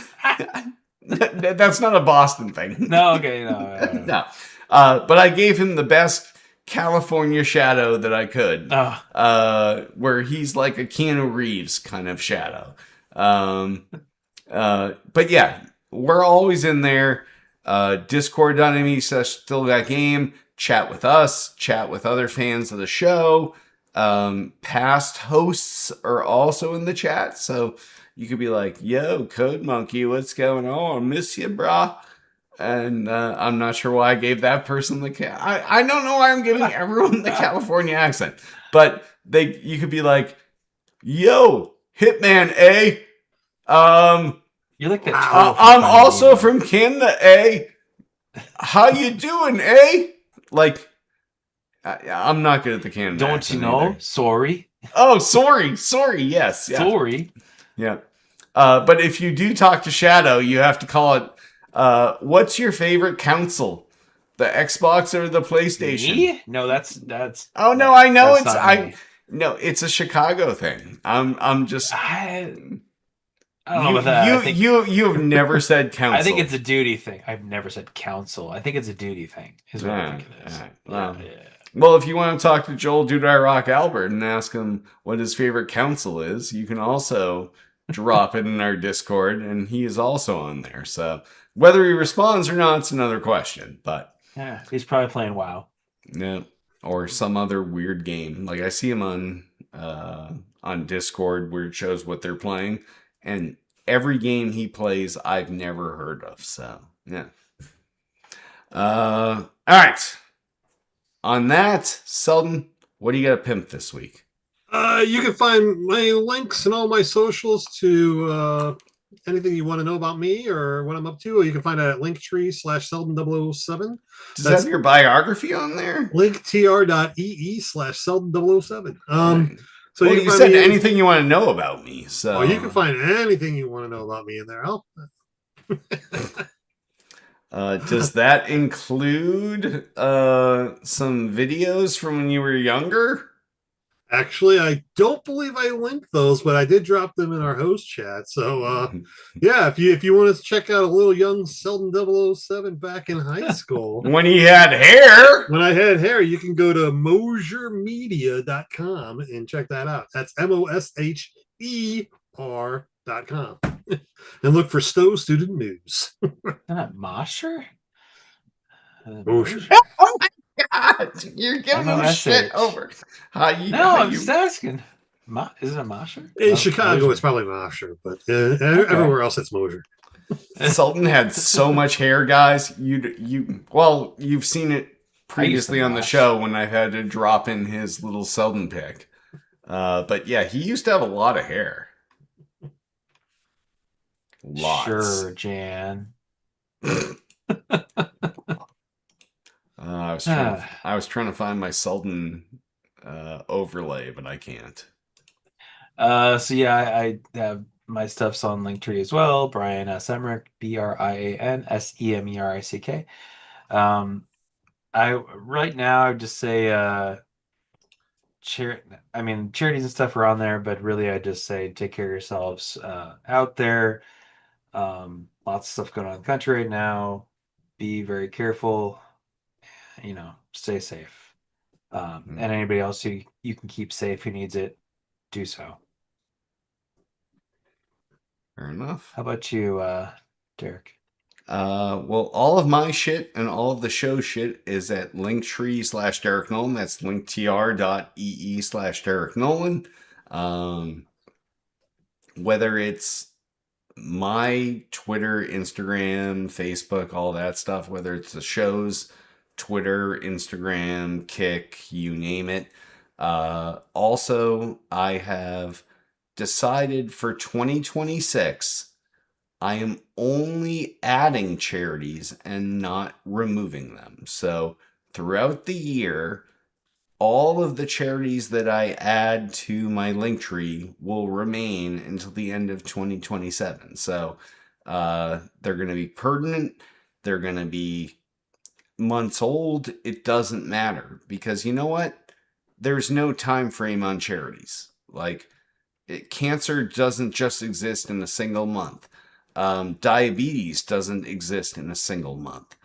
that's not a Boston thing. No, okay, no. No. But I gave him the best California shadow that I could. Where he's like a Keanu Reeves kind of shadow. But yeah, we're always in there. Discord.me/StillGotGame. Chat with us. Chat with other fans of the show. Past hosts are also in the chat, so you could be like, "Yo, Code Monkey, what's going on? Miss you, brah." And I'm not sure why I gave that person the I don't know why I'm giving everyone the California accent, but you could be like, "Yo, Hitman A, You're like that. I'm also from Canada A. How you doing, A?" Like, I'm not good at the Canada. Don't you know? Either. Sorry. Oh, sorry. Yes. Yeah. Sorry. Yeah. But if you do talk to Shadow, you have to call it. What's your favorite console? The Xbox or the PlayStation? Me? No, that's. Oh no, I know it's No, it's a Chicago thing. I'm just. I don't know about that. You have never said council. I think it's a duty thing. I've never said council. I think it's a duty thing. Is what I think it is. Well, if you want to talk to Joel Dudai Rock Albert and ask him what his favorite council is, you can also drop it in our Discord, and he is also on there. So whether he responds or not, it's another question. But yeah, he's probably playing WoW. Yeah, or some other weird game. Like I see him on Discord where it shows what they're playing, and every game he plays, I've never heard of. So yeah. All right. On that, Selden, what do you got to pimp this week? You can find my links and all my socials to anything you want to know about me or what I'm up to. You can find it at linktree/Selden007. Does that have your biography on there? linktr.ee/Selden007. So you said anything you want to know about me. So you can find anything you want to know about me in there. Does that include some videos from when you were younger? Actually, I don't believe I linked those, but I did drop them in our host chat. So yeah, if you want to check out a little young Selden007 back in high school. When he had hair. When I had hair, you can go to moshermedia.com and check that out. That's MOSHER.com. And look for Stowe Student News. Not Mosher? Mosher. Oh my God, you're giving him shit over. I'm just asking. Isn't it Mosher? In Chicago, Mosher. It's probably Mosher, but everywhere else it's Mosher. Sultan had so much hair, guys. You've seen it previously on the show when I've had to drop in his little Selden pick. But yeah, he used to have a lot of hair. Lots. Sure, Jan. I was trying to find my Selden overlay, but I can't. So yeah, I have my stuff's on Linktree as well. Brian Semerick, BrianSemerick. Right now I would just say charities and stuff are on there, but really I just say take care of yourselves out there. Lots of stuff going on in the country right now. Be very careful. Stay safe. And anybody else who you can keep safe who needs it, do so. Fair enough. How about you, Derek? Well, all of my shit and all of the show shit is at linktree/Derek Nolan. That's linktr.ee/Derek Nolan. Whether it's my Twitter, Instagram, Facebook, all that stuff, whether it's the show's Twitter, Instagram, Kick, you name it. Also, I have decided for 2026, I am only adding charities and not removing them. So throughout the year, all of the charities that I add to my link tree will remain until the end of 2027. So they're going to be pertinent. They're going to be months old. It doesn't matter, because you know what? There's no time frame on charities. Like, cancer doesn't just exist in a single month. Diabetes doesn't exist in a single month.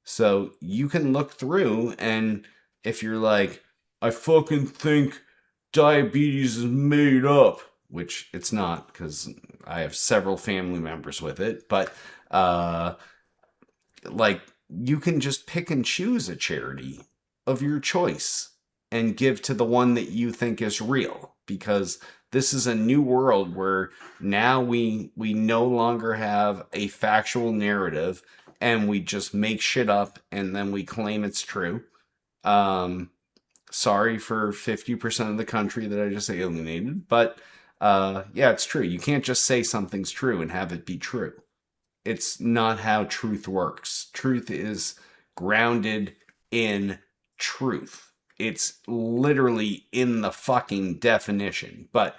So you can look through, and if you're like, I fucking think diabetes is made up, which it's not, because I have several family members with it, but like, you can just pick and choose a charity of your choice and give to the one that you think is real, because this is a new world where now we no longer have a factual narrative and we just make shit up and then we claim it's true. Sorry for 50% of the country that I just alienated, but yeah, it's true. You can't just say something's true and have it be true. It's not how truth works. Truth is grounded in truth. It's literally in the fucking definition. But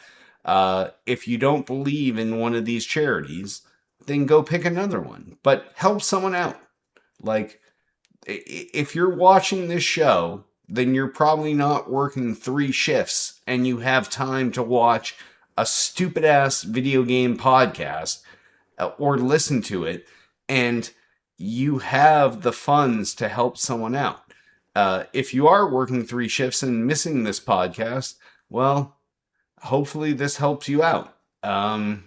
if you don't believe in one of these charities, then go pick another one. But help someone out. Like, if you're watching this show, then you're probably not working 3 shifts and you have time to watch a stupid ass video game podcast or listen to it, and you have the funds to help someone out. If you are working 3 shifts and missing this podcast, well, hopefully this helps you out. I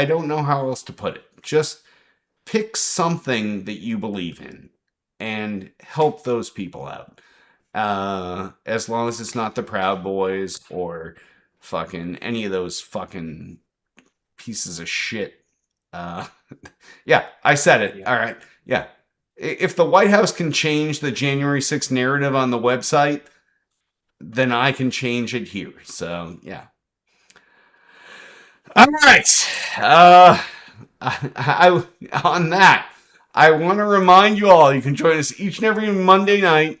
don't know how else to put it. Just pick something that you believe in and help those people out. As long as it's not the Proud Boys or fucking any of those fucking pieces of shit. Yeah, I said it. All right. Yeah. If the White House can change the January 6th narrative on the website, then I can change it here. So, yeah. All right. On that, I want to remind you all, you can join us each and every Monday night.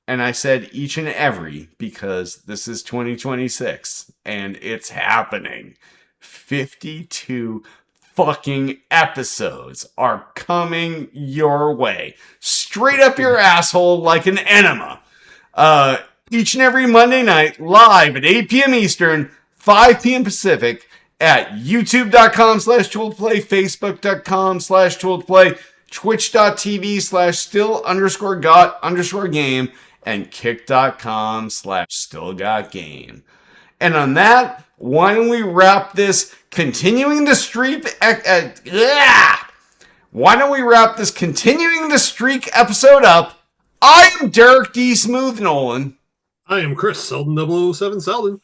And I said each and every because this is 2026 and it's happening. 52 fucking episodes are coming your way. Straight up your asshole like an enema. Each and every Monday night, live at 8 p.m. Eastern, 5 p.m. Pacific, at youtube.com/tooledplay, facebook.com/tooledplay, twitch.tv/still_got_game, and kick.com/stillgotgame. And on that, why don't we wrap this continuing the streak episode up? I am Derek D. Smooth Nolan. I am Chris Selden 007 Selden.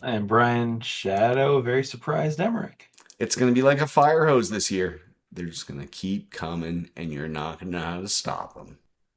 I am Brian Shadow, very surprised Emmerich. It's going to be like a fire hose this year. They're just going to keep coming and you're not going to know how to stop them.